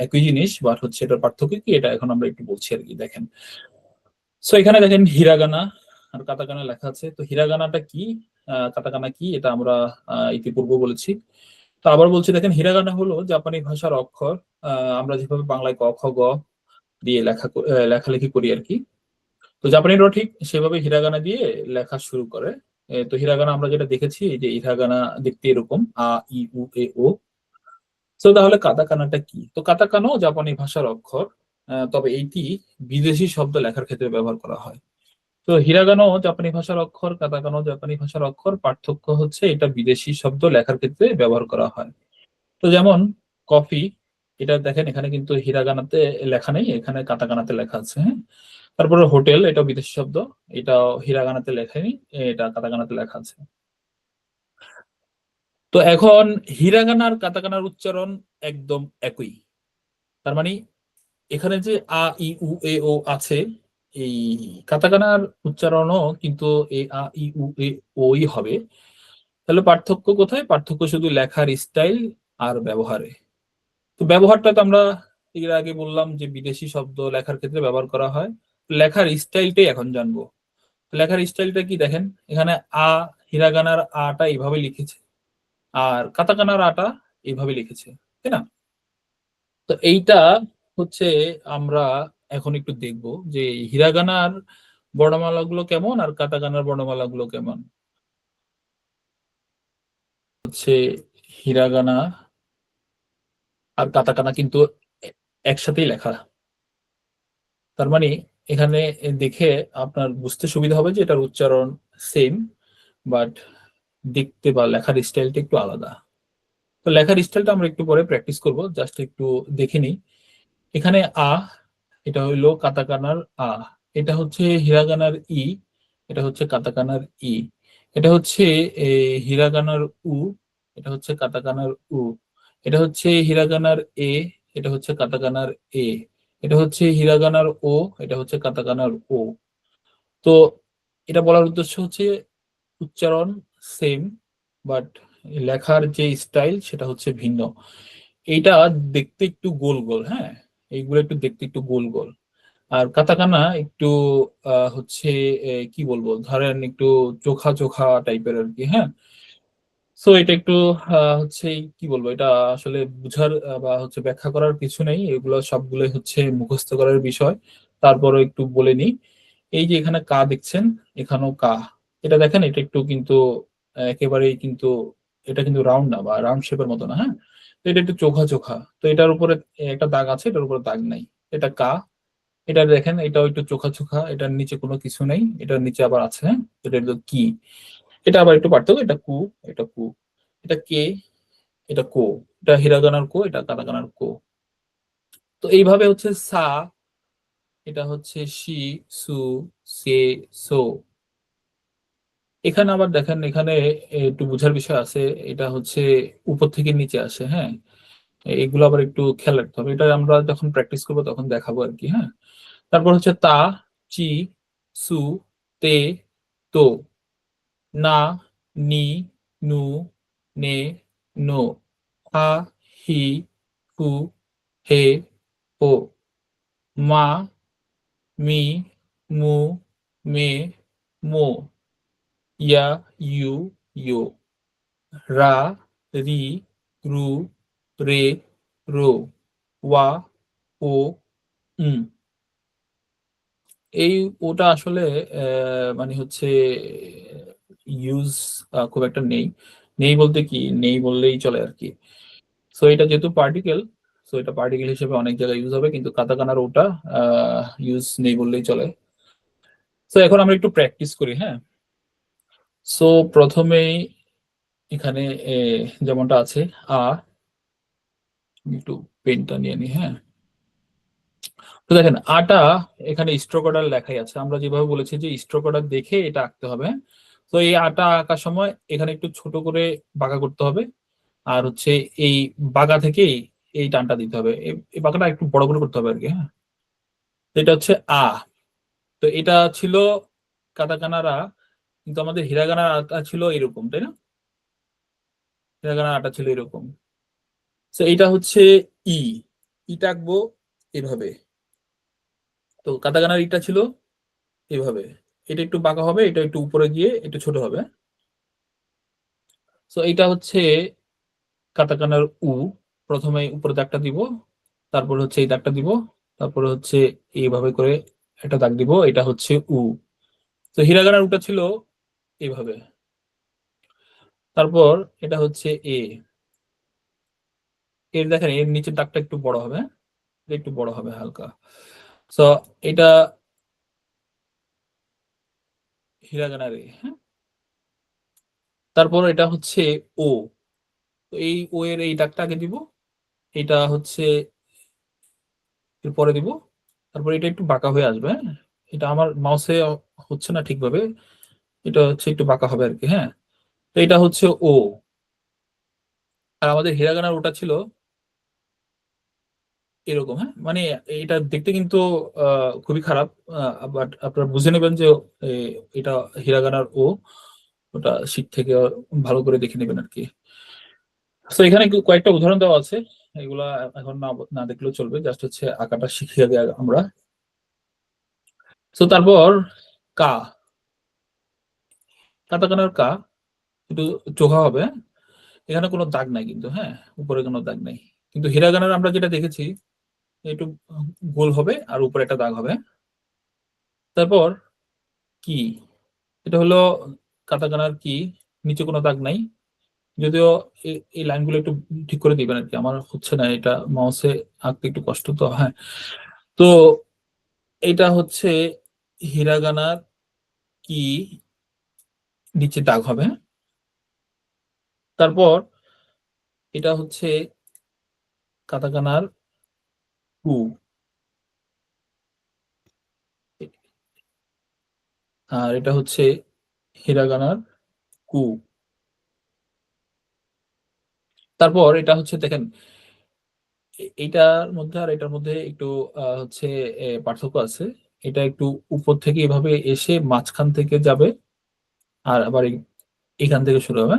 একই জিনিস, বাট হচ্ছে এটার পার্থক্য কি এটা এখন আমরা একটু বলছি আর কি। দেখেন, সো এখানে দেখেন হিরাগানা আর কাতাকানা লেখা আছে। তো হিরাগানাটা কি, কাতাকানা কি, এটা আমরা ইতিপূর্বে বলেছি। তো আবার বলছি, দেখেন হিরাগানা হলো জাপানি ভাষার অক্ষর। আমরা যেভাবে বাংলায় ক খ গ দিয়ে লেখালেখি করি আর কি, তো জাপানিরাও ঠিক সেভাবে হিরাগানা দিয়ে লেখা শুরু করে। তো হিরাগানা আমরা যেটা দেখেছি, এই যে হিরাগানা দেখতে এরকম আ ই উ এ ও। তো তাহলে কাতাকানাটা কি? তো কাতাকানাও জাপানি ভাষার অক্ষর, তবে এইটি বিদেশি শব্দ লেখার ক্ষেত্রে ব্যবহার করা হয়। তো হিরাগানাও জাপানি ভাষার অক্ষর, কাতাকানাও জাপানি ভাষার অক্ষর, পার্থক্য হচ্ছে এটা বিদেশি শব্দ লেখার ক্ষেত্রে ব্যবহার করা হয়। তো যেমন কফি, এটা দেখেন এখানে কিন্তু হিরাগানাতে লেখা নেই, এখানে কাতাকানাতে লেখা আছে, হ্যাঁ। তারপরে হোটেল, এটা বিদেশি শব্দ, এটা হিরাগানাতে লেখা নেই, এটা কাতাকানাতে লেখা আছে। তো এখন হিরাগানা আর কাতাকানার উচ্চারণ একদম একই। তার মানে এখানে যে আ ই উ এ ও আছে, এই কাতাকানার উচ্চারণও কিন্তু এ আ ই উ এ ওই হবে। তাহলে পার্থক্য কোথায়? পার্থক্য শুধু লেখার স্টাইল আর ব্যবহারে। তো ব্যবহারটা তো আমরা এর আগে বললাম যে বিদেশি শব্দ লেখার ক্ষেত্রে ব্যবহার করা হয়। লেখার স্টাইলটাই এখন জানবো। লেখার স্টাইলটা কি দেখেন, এখানে আ, হিরাগানার আটা এইভাবে লিখেছে, আর কাতাকানার আটা এইভাবে লিখেছে, তাই না? তো এইটা হচ্ছে আমরা এখন একটু দেখব যে হিরাগানার বর্ণমালাগুলো কেমন আর কাতাকানার বর্ণমালাগুলো কেমন। হচ্ছে হিরাগানা আর কাতাকানা কিন্তু একসাথেই লেখা। তার মানে এখানে দেখে আপনার বুঝতে সুবিধা হবে যে এটার উচ্চারণ সেম, বাট দেখতে বা লেখার স্টাইলটা একটু আলাদা। তো লেখার স্টাইলটা আমরা একটু পরে প্র্যাকটিস করব, জাস্ট একটু দেখে নিই। এখানে এটা হইলো কাতাকানার এটা হচ্ছে হিরাগানার এটা হচ্ছে কাতাকানার এটা হচ্ছে হিরাগানার এটা হচ্ছে কাতাকানার এটা হচ্ছে হিরাগানার এটা হচ্ছে কাতাকানার এটা হচ্ছে হিরাগানার এটা হচ্ছে কাতাকানার তো এটা বলার উদ্দেশ্য হচ্ছে উচ্চারণ সেম, বাট লেখার যে স্টাইল সেটা হচ্ছে ভিন্ন। এইটা দেখতে একটু গোল গোল, হ্যাঁ, এইগুলো একটু দেখতে একটু গোল গোল। আর কাতাকানা একটু হচ্ছে কি বলবো, ধরেন একটু চোখা চোখা টাইপের আর কি, হ্যাঁ। সো এটা একটু হচ্ছে কি বলবো, এটা আসলে বুঝার বা হচ্ছে ব্যাখ্যা করার কিছু নেই, এগুলো সবগুলোই হচ্ছে মুখস্থ করার বিষয়। তারপরে একটু বলে নিই, এই যে এখানে কা দেখছেন, এখানেও কা, এটা দেখেন, এটা একটু কিন্তু একেবারেই কিন্তু এটা কিন্তু রাউন্ড না বা রাউন্ড শেপের মতো না, হ্যাঁ। তো এটা একটু চোখা চোখা, তো এটার উপরে একটা দাগ আছে, এটার উপরে দাগ নাই, এটা কা। এটা দেখেন, এটাও একটু চোখা চোখা, এটার নিচে কোনো কিছু নেই, এটার নিচে আবার আছে, হ্যাঁ। এটা হলো কি, এটা আবার একটু পার্থক্য, এটা কু, এটা কু, এটা কে, এটা কো, এটা হিরাগানার কো, এটা কাটাকানার কো। তো এইভাবে হচ্ছে সা, এটা হচ্ছে শি, সু, সে, সো। এখানে আবার দেখেন, এখানে একটু বোঝার বিষয় আছে, এটা হচ্ছে উপর থেকে নিচে আসে, হ্যাঁ। এগুলো আবার একটু খেয়াল রাখতে হবে, এটা আমরা যখন প্র্যাকটিস করবো তখন দেখাবো আর কি, হ্যাঁ। তারপর হচ্ছে তা, চি, সু, তে, তো, না, নি, নু, নে, নো, হা, হি, হু, হে, হো, মা, মি, মু, মে, মো, ইয়া, ইউ, ইয়ো, রা, রি, রু, রে, রো, ওয়া, ও, উম। এই ওটা আসলে মানে হচ্ছে ইউজ খুব একটা নেই, নেই বলতে কি, নেই বললেই চলে আর কি। সো এটা যেহেতু পার্টিকেল, সো এটা পার্টিকেল হিসেবে অনেক জায়গায় ইউজ হবে, কিন্তু কাতাকানার ওটা ইউজ নেই বললেই চলে। সো এখন আমরা একটু প্র্যাকটিস করি, হ্যাঁ। সো প্রথমেই এখানে যেমনটা আছে একটু পেনটা নিয়ে নি, হ্যাঁ। তো দেখেন আটা, এখানে স্ট্রোক লেখাই আছে, আমরা যেভাবে বলেছি যে স্ট্রোক দেখে এটা আঁকতে হবে। তো এই আটা আঁকার সময় এখানে একটু ছোট করে বাঁকা করতে হবে, আর হচ্ছে এই বাঁকা থেকেই এই টানটা দিতে হবে, এই বাঁকাটা একটু বড় করে করতে হবে আর কি, হ্যাঁ। তো এটা হচ্ছে তো এটা ছিল কাতাকানার কিন্তু আমাদের হিরাগানার আটা ছিল এরকম, তাই না? হিরাগানার আটা ছিল এরকম। তো এটা হচ্ছে ই, ইটা আঁকবো এভাবে। তো কাতাকানার ইটা ছিল এইভাবে, এটা একটু বাঁকা হবে, এটা একটু উপরে গিয়ে একটু ছোট হবে। তো এটা হচ্ছে কাতাকানার প্রথমে উপরে দাগটা দিব, তারপর হচ্ছে এই দাগটা দিব, তারপরে হচ্ছে এইভাবে করে একটা দাগ দিব, এটা হচ্ছে তো হিরাগানার উটা ছিল এইভাবে। তারপর এটা হচ্ছে এর দেখেন, এর নিচের দাগটা একটু বড় হবে, এটা একটু বড় হবে হালকা। তো এটা হিরাগানার হ্যাঁ। তারপর এটা হচ্ছে ও, তো এই ও এর এই দাগটা আগে দিব, এটা হচ্ছে এরপরে দিব, তারপর এটা একটু বাঁকা হয়ে আসবে, হ্যাঁ। এটা আমার মাউসে হচ্ছে না ঠিকভাবে, এটা হচ্ছে একটু বাঁকা হবে আর কি, হ্যাঁ। তো এটা হচ্ছে ও, আর আমাদের হিরাগানার ওটা ছিল এরকম, হ্যাঁ। মানে এটা দেখতে কিন্তু খুবই খারাপ, বাট আপনারা বুঝে নেবেন যে এটা হিরাগানার ওটা শীত থেকে ভালো করে দেখে নেবেন আর কি। তো এখানে কয়েকটা উদাহরণ দেওয়া আছে, এগুলা এখন না না দেখলেও চলবে, জাস্ট হচ্ছে আঁকাটা শিখিয়ে দেয় আমরা। তো তারপর কা, কাতাকানার একটু চোখা হবে, এখানে কোনো দাগ নাই কিন্তু, হ্যাঁ, উপরে কোনো দাগ নাই। কিন্তু হিরাগানার আমরা যেটা দেখেছি একটু গোল হবে আর উপরে একটা দাগ হবে। তারপর কি, এটা হলো কাতাকানার কি, নিচে কোনো দাগ নাই, যদিও এই লাইনগুলো একটু ঠিক করে দিবেন আর কি, আমার হচ্ছে না, এটা মাউসে আঁকতে একটু কষ্ট তো। হ্যাঁ, তো এটা হচ্ছে হিরাগানার কি, নিচে দাগ হবে, হ্যাঁ? তারপর এটা হচ্ছে কাতাকানার কু, আর এটা হচ্ছে হিরাগানার কু। তারপর এটা হচ্ছে দেখেন, এইটার মধ্যে আর এটার মধ্যে একটু হচ্ছে পার্থক্য আছে। এটা একটু উপর থেকে এভাবে এসে মাঝখান থেকে যাবে, আর আবার এখান থেকে শুরু হবে।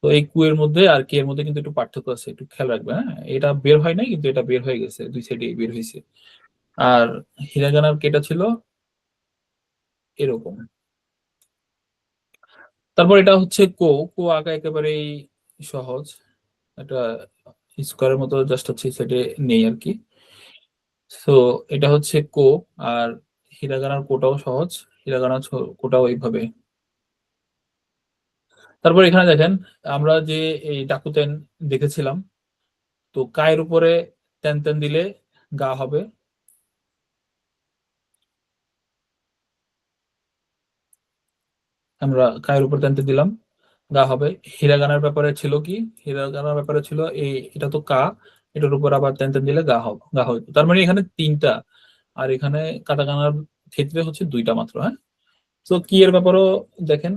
তো এই কু এর মধ্যে আর কে এর মধ্যে কিন্তু একটু পার্থক্য আছে, একটু খেয়াল রাখবে। হ্যাঁ, এটা বের হয় নাই, কিন্তু এটা বের হয়ে গেছে, দুই সাইডে বের হয়েছে। আর হিরাগানার কেটা ছিল এরকম। তারপর এটা হচ্ছে কো, কো আঁকা একেবারেই সহজ, এটা স্কোয়ারের মতো, জাস্ট হচ্ছে সাইডে নেই আর কি। সো এটা হচ্ছে কো, আর হিরাগানার কোটাও সহজ, হিরাগানা কোটাও এইভাবে। তারপর এখানে দেখেন, আমরা যে এই ডাকুতেন দেখেছিলাম, তো কায়ের উপরে তেন তেন দিলে গা হবে। আমরা কায়ের উপর তেন তেন দিলাম, গা হবে। হিরাগানার ব্যাপারে ছিল কি, হিরাগানার ব্যাপারে ছিল এটা তো কা, এটার উপর আবার তেন তেন দিলে গা হবে, গা হবে। তার মানে এখানে তিনটা, আর এখানে কাটাকানার ক্ষেত্রে হচ্ছে দুইটা মাত্র। হ্যাঁ, তো কি এর ব্যাপারও দেখেন,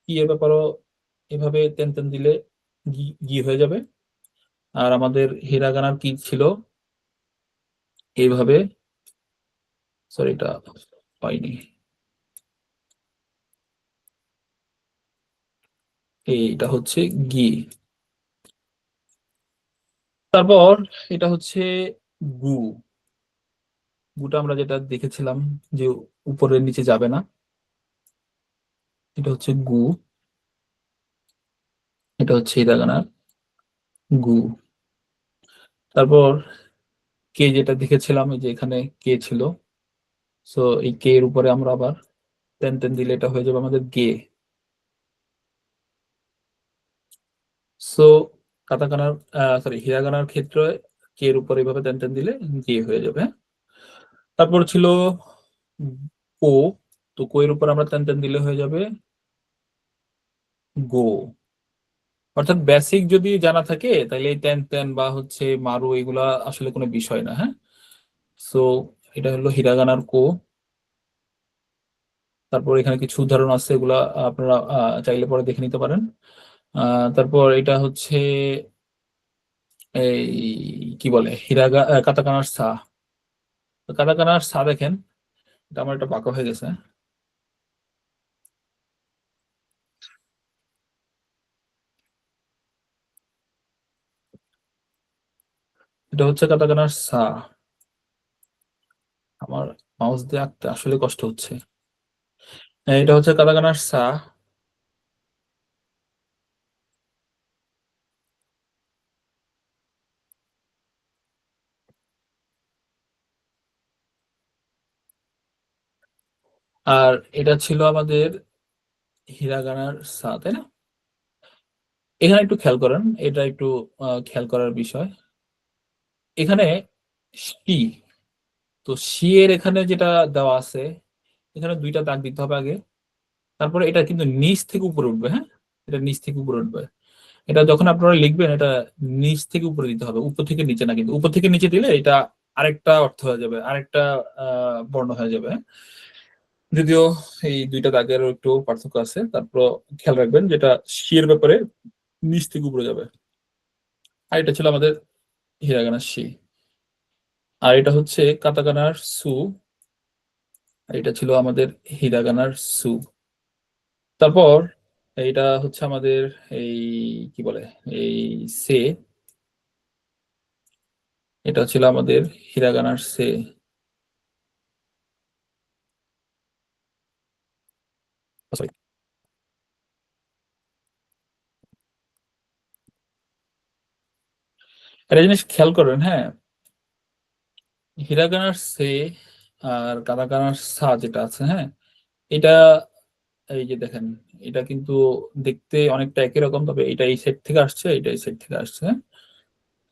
কি এর ব্যাপারও এভাবে তেন তেন দিলে গি গি হয়ে যাবে। আর আমাদের হিরাগানার কি ছিল এইভাবে, সরি এটা পাইনি, এইটা হচ্ছে গি। তারপর এটা হচ্ছে গু, গুটা আমরা যেটা দেখেছিলাম যে উপরের নিচে যাবে না, এটা হচ্ছে গু, এটা হচ্ছে হিরাগানার গু। তারপর কে যেটা দেখেছিলাম, এই যে এখানে কে ছিল, সো এই কে এর উপরে আমরা আবার তেন তেন দিলে এটা হয়ে যাবে আমাদের গে। সো কাতাকানার সরি হিরাগানার ক্ষেত্রে কে এর উপরে এভাবে তেন তেন দিলে গে হয়ে যাবে। হ্যাঁ? তারপর ছিল কো, তো কো এর উপর আমরা তেন তেন দিলে হয়ে যাবে গো। অর্থাৎ বেসিক যদি জানা থাকে তাহলে এই তেন তেন বা হচ্ছে মারু এগুলা আসলে কোনো বিষয় না। হ্যাঁ, সো এটা হলো হিরাগানার কো। তারপর এখানে কিছু উদাহরণ আছে, এগুলা আপনারা চাইলে পরে দেখে নিতে পারেন। তারপর এটা হচ্ছে এই কি বলে কাতাকানার সা। তো কাতাকানার সা দেখেন, এটা আমার একটা বাঁকা হয়ে গেছে। এটা হচ্ছে কাতাকানার সা, আমার মাউস দিয়ে আঁকতে আসলে কষ্ট হচ্ছে। এটা হচ্ছে কাতাকানার সা। আর এটা ছিল আমাদের হিরাগানার সা, তাই না? এখানে একটু খেয়াল করেন, এটা একটু খেয়াল করার বিষয়। এখানে শি, তো শি এর এখানে যেটা দেওয়া আছে, এখানে দুইটা দাগ দিতে হবে আগে। তারপরে এটা কিন্তু নিচ থেকে উপরে উঠবে। হ্যাঁ, এটা নিচ থেকে উপরে উঠবে। এটা যখন আপনারা লিখবেন, এটা নিচ থেকে উপরে দিতে হবে, উপর থেকে নিচে না। কিন্তু উপর থেকে নিচে দিলে এটা আরেকটা অর্থ হয়ে যাবে, আরেকটা বর্ণ হয়ে যাবে। হ্যাঁ? যদিও এই দুইটা দাগের একটু পার্থক্য আছে, তারপর খেয়াল রাখবেন যেটা শি এর ব্যাপারে নিচ থেকে উপরে যাবে। আর এটা ছিল আমাদের হিরাগানার শি। আর এটা হচ্ছে কাতাকানার সু, আর এটা ছিল আমাদের হিরাগানার সু। তারপর এইটা হচ্ছে আমাদের এই কি বলে এই সে, এটা ছিল আমাদের হিরাগানার সে। Sorry. একটা জিনিস খেয়াল করেন, হ্যাঁ, হিরাগানার সে আর কাতাকানার সা যেটা আছে, হ্যাঁ, এটা এই যে দেখেন, এটা কিন্তু দেখতে অনেকটা একই রকম, তবে এটা এই সেট থেকে আসছে, এটা এই সেট থেকে আসছে।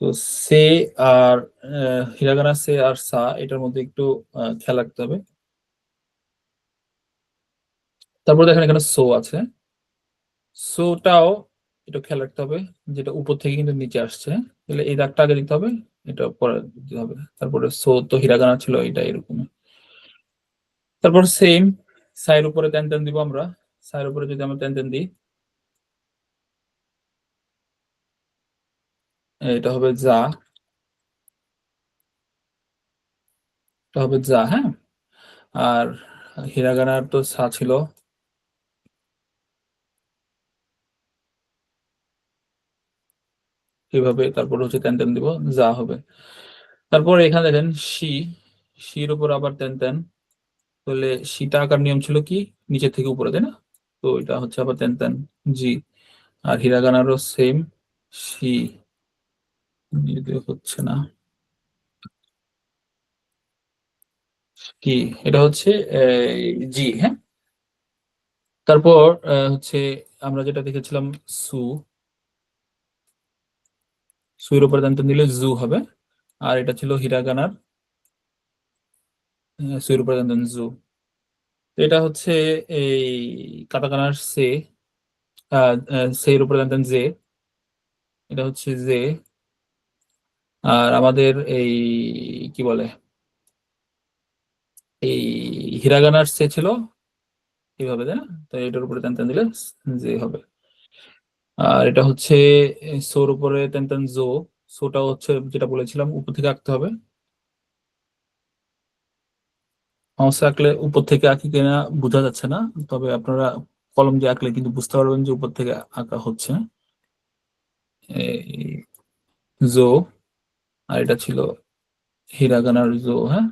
তো সে আর হিরাগানা সে আর সা, এটার মধ্যে একটু খেয়াল রাখতে হবে। তারপর দেখেন এখানে সো আছে, সোটাও একটু খেয়াল রাখতে হবে, যেটা উপর থেকে কিন্তু নিচে আসছে, তাহলে এই দাগটা আগে দিতে হবে, এটা পরে দিতে হবে। তারপরে সো তো হিরাগানা ছিল, এটা এরকম। তারপর সেম সাইর উপরে টেন টেন দিব আমরা। সাইর উপরে যদি আমরা টেন টেন দিই, এটা হবে যা, এটা হবে যা, হ্যাঁ। আর হিরাগানার তো সা ছিল, এইভাবে। তারপর হচ্ছে টেন টেন দিব, যা হবে। তারপর এখানে দেখেন শি, শির উপর আবার টেন টেন, তাহলে শিটা আঁকার নিয়ম ছিল কি নিচে থেকে উপরে, তাই না? তো এটা হচ্ছে আবার টেন টেন জি। আর হিরাগানারও সেম, শি, যদিও হচ্ছে না কি, এটা হচ্ছে জি, হ্যাঁ। তারপর হচ্ছে আমরা যেটা দেখেছিলাম সু, সুর উপরে টেন টেন দিলে জু হবে। আর এটা ছিল হিরাগানার, সুর উপরে টেন টেন জু। তো এটা হচ্ছে এই কাতাকানার সে, সের উপরে টেন টেন জে, এটা হচ্ছে জে। আর আমাদের এই কি বলে, এই হিরাগানার সে ছিল এইভাবে, তাই না? তো এটার উপরে টেন টেন দিলে জে হবে। আর এটা হচ্ছে সোর উপরে টেন টেন জো, সোটা হচ্ছে যেটা বলেছিলাম উপর থেকে আঁকতে হবে। মাউসে আঁকলে উপর থেকে আঁকি কিনা বোঝা যাচ্ছে না, তবে আপনারা কলম দিয়ে আঁকলে কিন্তু বুঝতে পারবেন যে উপর থেকে আঁকা হচ্ছে। এই জো, আর এটা ছিল হিরাগানার জো, হ্যাঁ।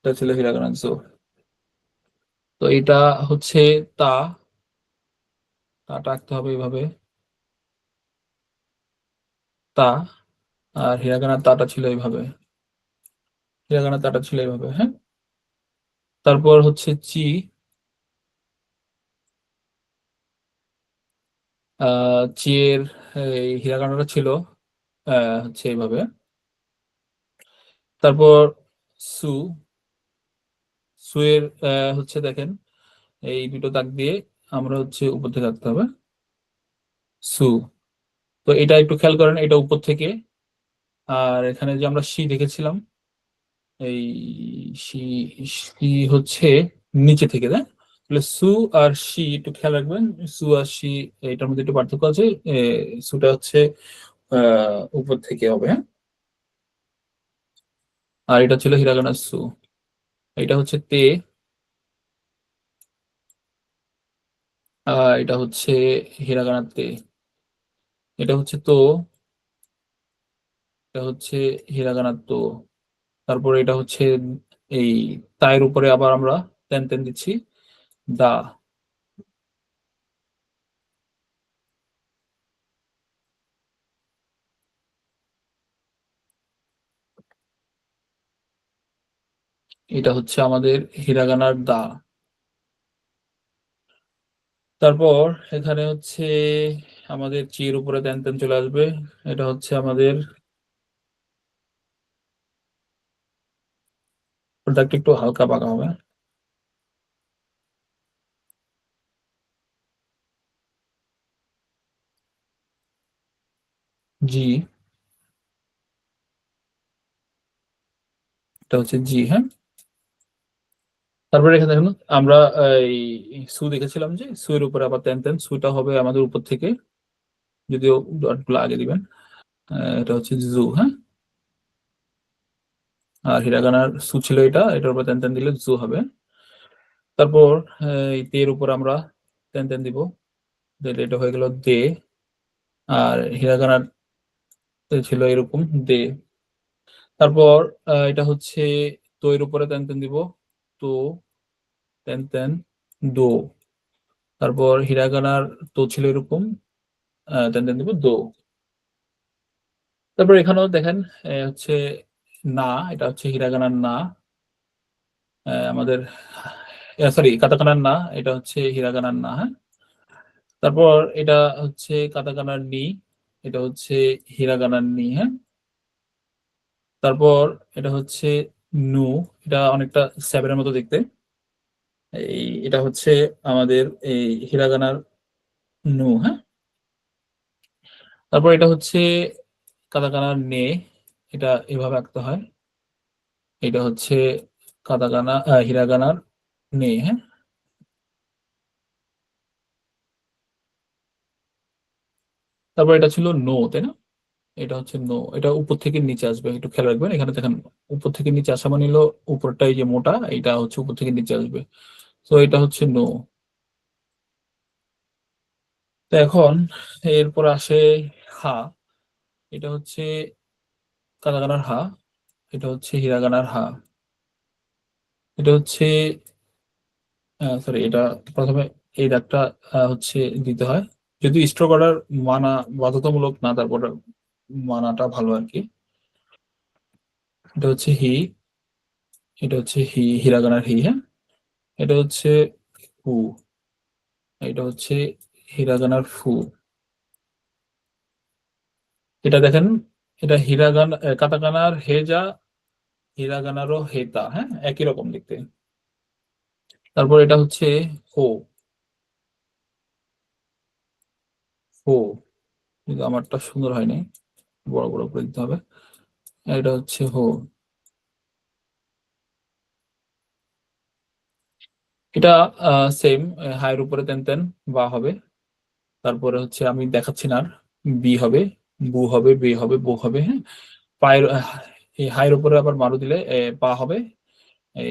এটা ছিল হিরাগানার জো। তো এটা হচ্ছে তা, তাটা আঁকতে হবে এইভাবে, তা। আর হিরাগানার তাটা ছিল এইভাবে, হিরাগানার তাটা ছিল এইভাবে, হ্যাঁ। তারপর হচ্ছে চি, চিয়ের এই হিরাগানাটা ছিল হচ্ছে এইভাবে। তারপর সু, সুয়ের হচ্ছে দেখেন এই দুটো দাগ দিয়ে আমরা হচ্ছে উপর থেকে আঁকতে হবে সু। তো এটা একটু খেয়াল করেন, এটা উপর থেকে। আর এখানে যে আমরা শি দেখেছিলাম, এই শি, শি হচ্ছে নিচে থেকে, তাই? তাহলে সু আর শি একটু খেয়াল রাখবেন, সু আর শি এটার মধ্যে একটু পার্থক্য আছে। সুটা হচ্ছে উপর থেকে হবে, হ্যাঁ। আর এটা ছিল হিরাগানা সু, এটা হচ্ছে তে, এটা হচ্ছে হিরাগানা তে, এটা হচ্ছে তো, এটা হচ্ছে হিরাগানা তো। তারপরে এটা হচ্ছে এই তায়ের উপরে আবার আমরা টেন টেন দিচ্ছি, দা। এটা হচ্ছে আমাদের হিরাগানার দা। তারপর এখানে হচ্ছে আমাদের চির উপরে টেন টেন চলে আসবে, এটা হচ্ছে আমাদের প্রোডাক্ট একটু হালকা পাকা হবে, জি, এটা হচ্ছে জি, হ্যাঁ। তারপরে এখানে দেখুন আমরা এই সু দেখেছিলাম যে সুয়ের উপরে আবার টেন টেন, সুটা হবে আমাদের উপর থেকে, যদিও ডট গুলো আগে দিবেন। এটা হচ্ছে জু, হ্যাঁ। আর হিরাগানার সু ছিল এটা, এটার উপর টেন টেন দিলে জু হবে। তারপর এই তের উপর আমরা টেন টেন দিব, দিলে এটা হয়ে গেল দে। আর হিরাগানার ছিল এরকম দে। তারপর এটা হচ্ছে তো, এর উপরে টেন টেন দিব, তো টেন টেন দো। তারপর হিরাগানার তো ছিল এরকম, টেন টেন দিব দো। তারপর এখানেও দেখেন হচ্ছে না, এটা হচ্ছে হিরাগানার না। আমাদের সরি, কাতাকানার না, এটা হচ্ছে হিরাগানার না। হ্যাঁ, তারপর এটা হচ্ছে কাতাকানার নি, এটা হচ্ছে হিরাগানার নি। হ্যাঁ, তারপর এটা হচ্ছে নু, এটা অনেকটা সেভেনের মতো দেখতে। এটা হচ্ছে আমাদের এই হিরাগানার নু। হ্যাঁ, তারপর এটা হচ্ছে কাতাকানার নে, এটা এভাবে আঁকতে হয়। এটা হচ্ছে কাতাকানা হিরাগানার নে। হ্যাঁ, তারপর এটা ছিল নো, তাই না? এটা হচ্ছে নো, এটা উপর থেকে নিচে আসবে, একটু খেয়াল রাখবেন। এখানে দেখেন উপর থেকে নিচে আসা মানে হলো উপরটা এই যে মোটা, এটা হচ্ছে উপর থেকে নিচে আসবে। তো এটা হচ্ছে নো। তো এখন এরপর আসে হা, এটা হচ্ছে কাতাকানার হা, এটা হচ্ছে হিরাগানার হা। এটা হচ্ছে সরি, এটা প্রথমে এই দাগটা হচ্ছে দিতে হয়, যদিও স্ট্রোক অর্ডার মানা বাধ্যতামূলক না, তারপর মানাটা ভালো আর কি। এটা হচ্ছে হি, এটা হচ্ছে হিরাগানার হি। হ্যাঁ, এটা হচ্ছে ফু, এটা হচ্ছে হিরাগানার ফু। এটা দেখেন, এটা কাতাকানার হেজা, হিরাগানারও হেতা। হ্যাঁ, একই রকম দেখতে। তারপর এটা হচ্ছে হো, হো, কিন্তু আমারটা সুন্দর হয়নি, বড় বড় করে দিতে হবে। এটা হচ্ছে হো। এটা সেম, হায়ের উপরে তেন তেন বা হবে। তারপরে হচ্ছে আমি দেখাচ্ছি না আর, বি হবে, বু হবে, বে হবে, বো হবে। হ্যাঁ, পায়ের এই হায়ের উপরে আবার মারু দিলে পা হবে।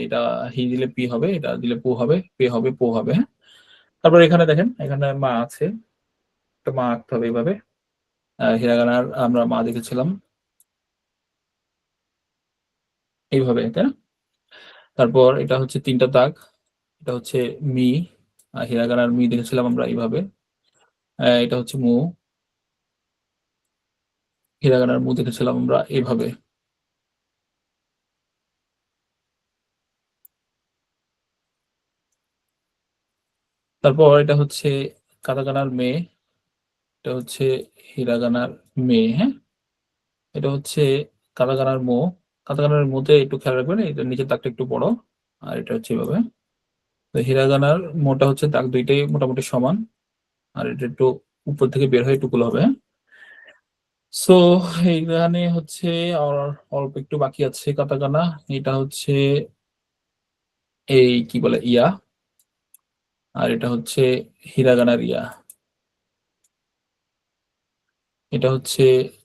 এটা হি দিলে পি হবে, এটা দিলে পু হবে, পে হবে, পো হবে। হ্যাঁ, তারপর এখানে দেখেন, এখানে মা আছে, একটা মা আঁকতে হবে এইভাবে। হিরাগানার আমরা মা দেখেছিলাম এইভাবে, তাই না? তারপর এটা হচ্ছে তিনটা দাগ, এটা হচ্ছে মি, হিরাগানার মি দেখেছিলাম আমরা এইভাবে। এটা হচ্ছে মু, হিরাগানার মু দেখেছিলাম আমরা এইভাবে। তারপর এটা হচ্ছে কাতাকানার মে, এটা হচ্ছে হিরাগানার মে। হ্যাঁ, এটা হচ্ছে কাতাকানার মো, কাতাকানার মোতে একটু খেয়াল রাখবেন, এটা নিচের দাগটা একটু বড়, আর এটা হচ্ছে এভাবে। তো হিরাগানার মোটা হচ্ছে দাগ দুইটাই মোটামুটি সমান, আর এটা একটু উপর থেকে বের হয়ে টুকুল হবে। সো এইখানে হচ্ছে আর অল্প একটু বাকি আছে কাতাকানা। এটা হচ্ছে এই কি বলে ইয়া, আর এটা হচ্ছে হিরাগানার ইয়া। এটা হচ্ছে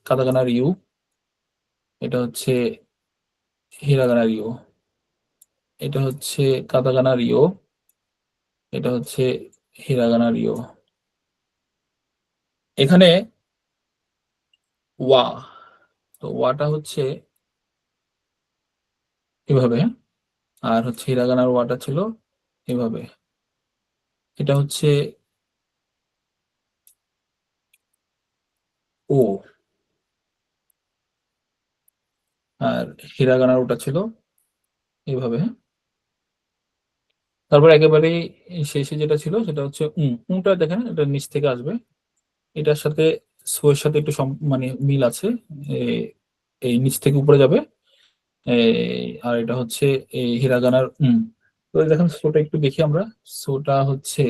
কাতাকানার ইউ, এটা হচ্ছে হিরাগানার ইউ। এটা হচ্ছে কাতাকানার ইও, এটা হচ্ছে হিরাগানার ইও। এখানে ওয়া, তো ওয়াটা হচ্ছে এভাবে, আর হচ্ছে হিরাগানার ওয়াটা ছিল এভাবে। এটা হচ্ছে ও, আর হিরাগানার ওটা ছিল এইভাবে। তারপর একেবারে শেষে যেটা ছিল সেটা হচ্ছে উটা দেখেন, এটা নিচ থেকে আসবে, এটার সাথে সোয়ের সাথে একটু মানে মিল আছে। এই নিচ থেকে উপরে যাবে। আর এটা হচ্ছে এই হিরাগানার তো দেখেন সোটা একটু দেখি আমরা। সোটা হচ্ছে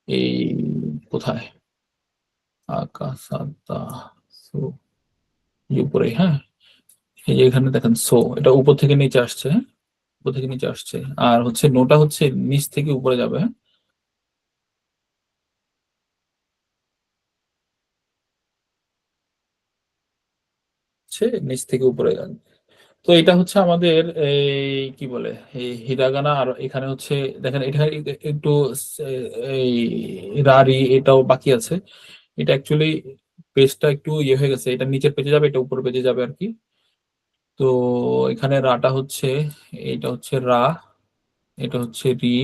এই কোথায়, আকাশাদা, সো এই উপরে। হ্যাঁ, এই যে এখানে দেখেন সো, এটা উপর থেকে নিচে আসছে। হ্যাঁ, উপর থেকে নিচে আসছে। আর হচ্ছে নোটা হচ্ছে নিচ থেকে উপরে যাবে। হ্যাঁ, হচ্ছে নিচ থেকে উপরে যাবে। তো এটা হচ্ছে আমাদের এই কি বলে এই হিরাগানা। আর এখানে হচ্ছে দেখেন, এটা একটু এই রারি, এটাও বাকি আছে। এটা অ্যাকচুয়ালি পেজটা একটু ইয়ে হয়ে গেছে, এটা নিচের পেজে যাবে, এটা উপর পেজে যাবে আর কি। তো এখানে রাটা হচ্ছে, এটা হচ্ছে রা, এটা হচ্ছে রি।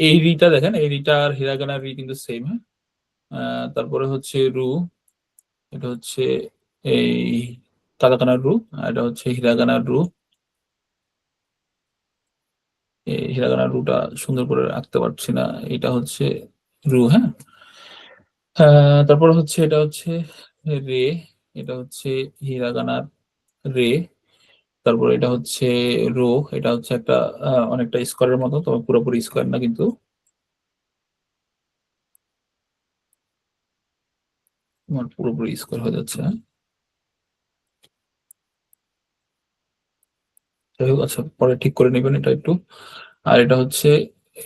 এই রিটা দেখেন, এই রিটা আর হিরাগানা রি কিন্তু সেম। হ্যাঁ, তারপরে হচ্ছে রু, এটা হচ্ছে এই কাতাকানার রু, আর এটা হচ্ছে হিরাগানার রু। এই হিরাগানার রুটা সুন্দর করে রাখতে পারছি না, এটা হচ্ছে রু, হ্যাঁ। তারপর হচ্ছে এটা হচ্ছে রে, এটা হচ্ছে হিরাগানার রে। তারপর এটা হচ্ছে রো, এটা হচ্ছে একটা অনেকটা স্কোয়ারের মতো, তবে পুরোপুরি স্কোয়ার না কিন্তু। আমার পুরোপুরি স্কোয়ার হয়ে যাচ্ছে, হ্যাঁ। যাই হোক, আচ্ছা পরে ঠিক করে নেবেন এটা একটু। আর এটা হচ্ছে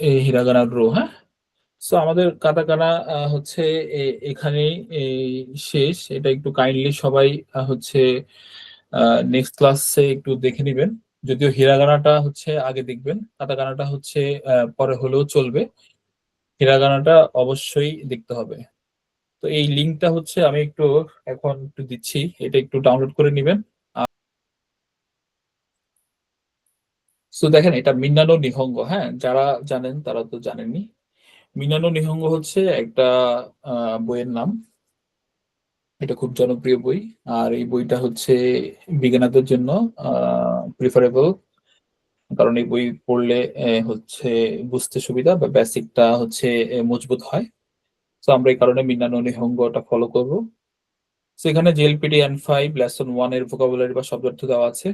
এই হিরাগানার রো, হ্যাঁ। সো আমাদের কাতাকানা হচ্ছে এখানেই শেষ। এটা একটু কাইন্ডলি সবাই হচ্ছে নেক্সট ক্লাসে একটু দেখে নিবেন। যদিও হিরাগানাটা হচ্ছে আগে দেখবেন, কাতাকানাটা হচ্ছে পরে হলেও চলবে, হিরাগানাটা অবশ্যই দেখতে হবে। তো এই লিঙ্কটা হচ্ছে আমি একটু এখন একটু দিচ্ছি, এটা একটু ডাউনলোড করে নেবেন। সো দেখেন, এটা মিনানো নিহঙ্গ, হ্যাঁ, যারা জানেন তারা তো জানেনই। মিনানো নিহঙ্গ হচ্ছে একটা বইয়ের নাম, এটা খুব জনপ্রিয় বই। আর এই বইটা হচ্ছে বিজ্ঞানীদের জন্য প্রিফারেবল, কারণ এই বই পড়লে হচ্ছে বুঝতে সুবিধা বা বেসিকটা হচ্ছে মজবুত হয়। তো আমরা এই কারণে মিনানো নিহঙ্গটা ফলো করব। সেখানে জেএলপিটি N5 লেসন 1 এর ভোকাবুলারি বা শব্দার্থ দেওয়া আছে।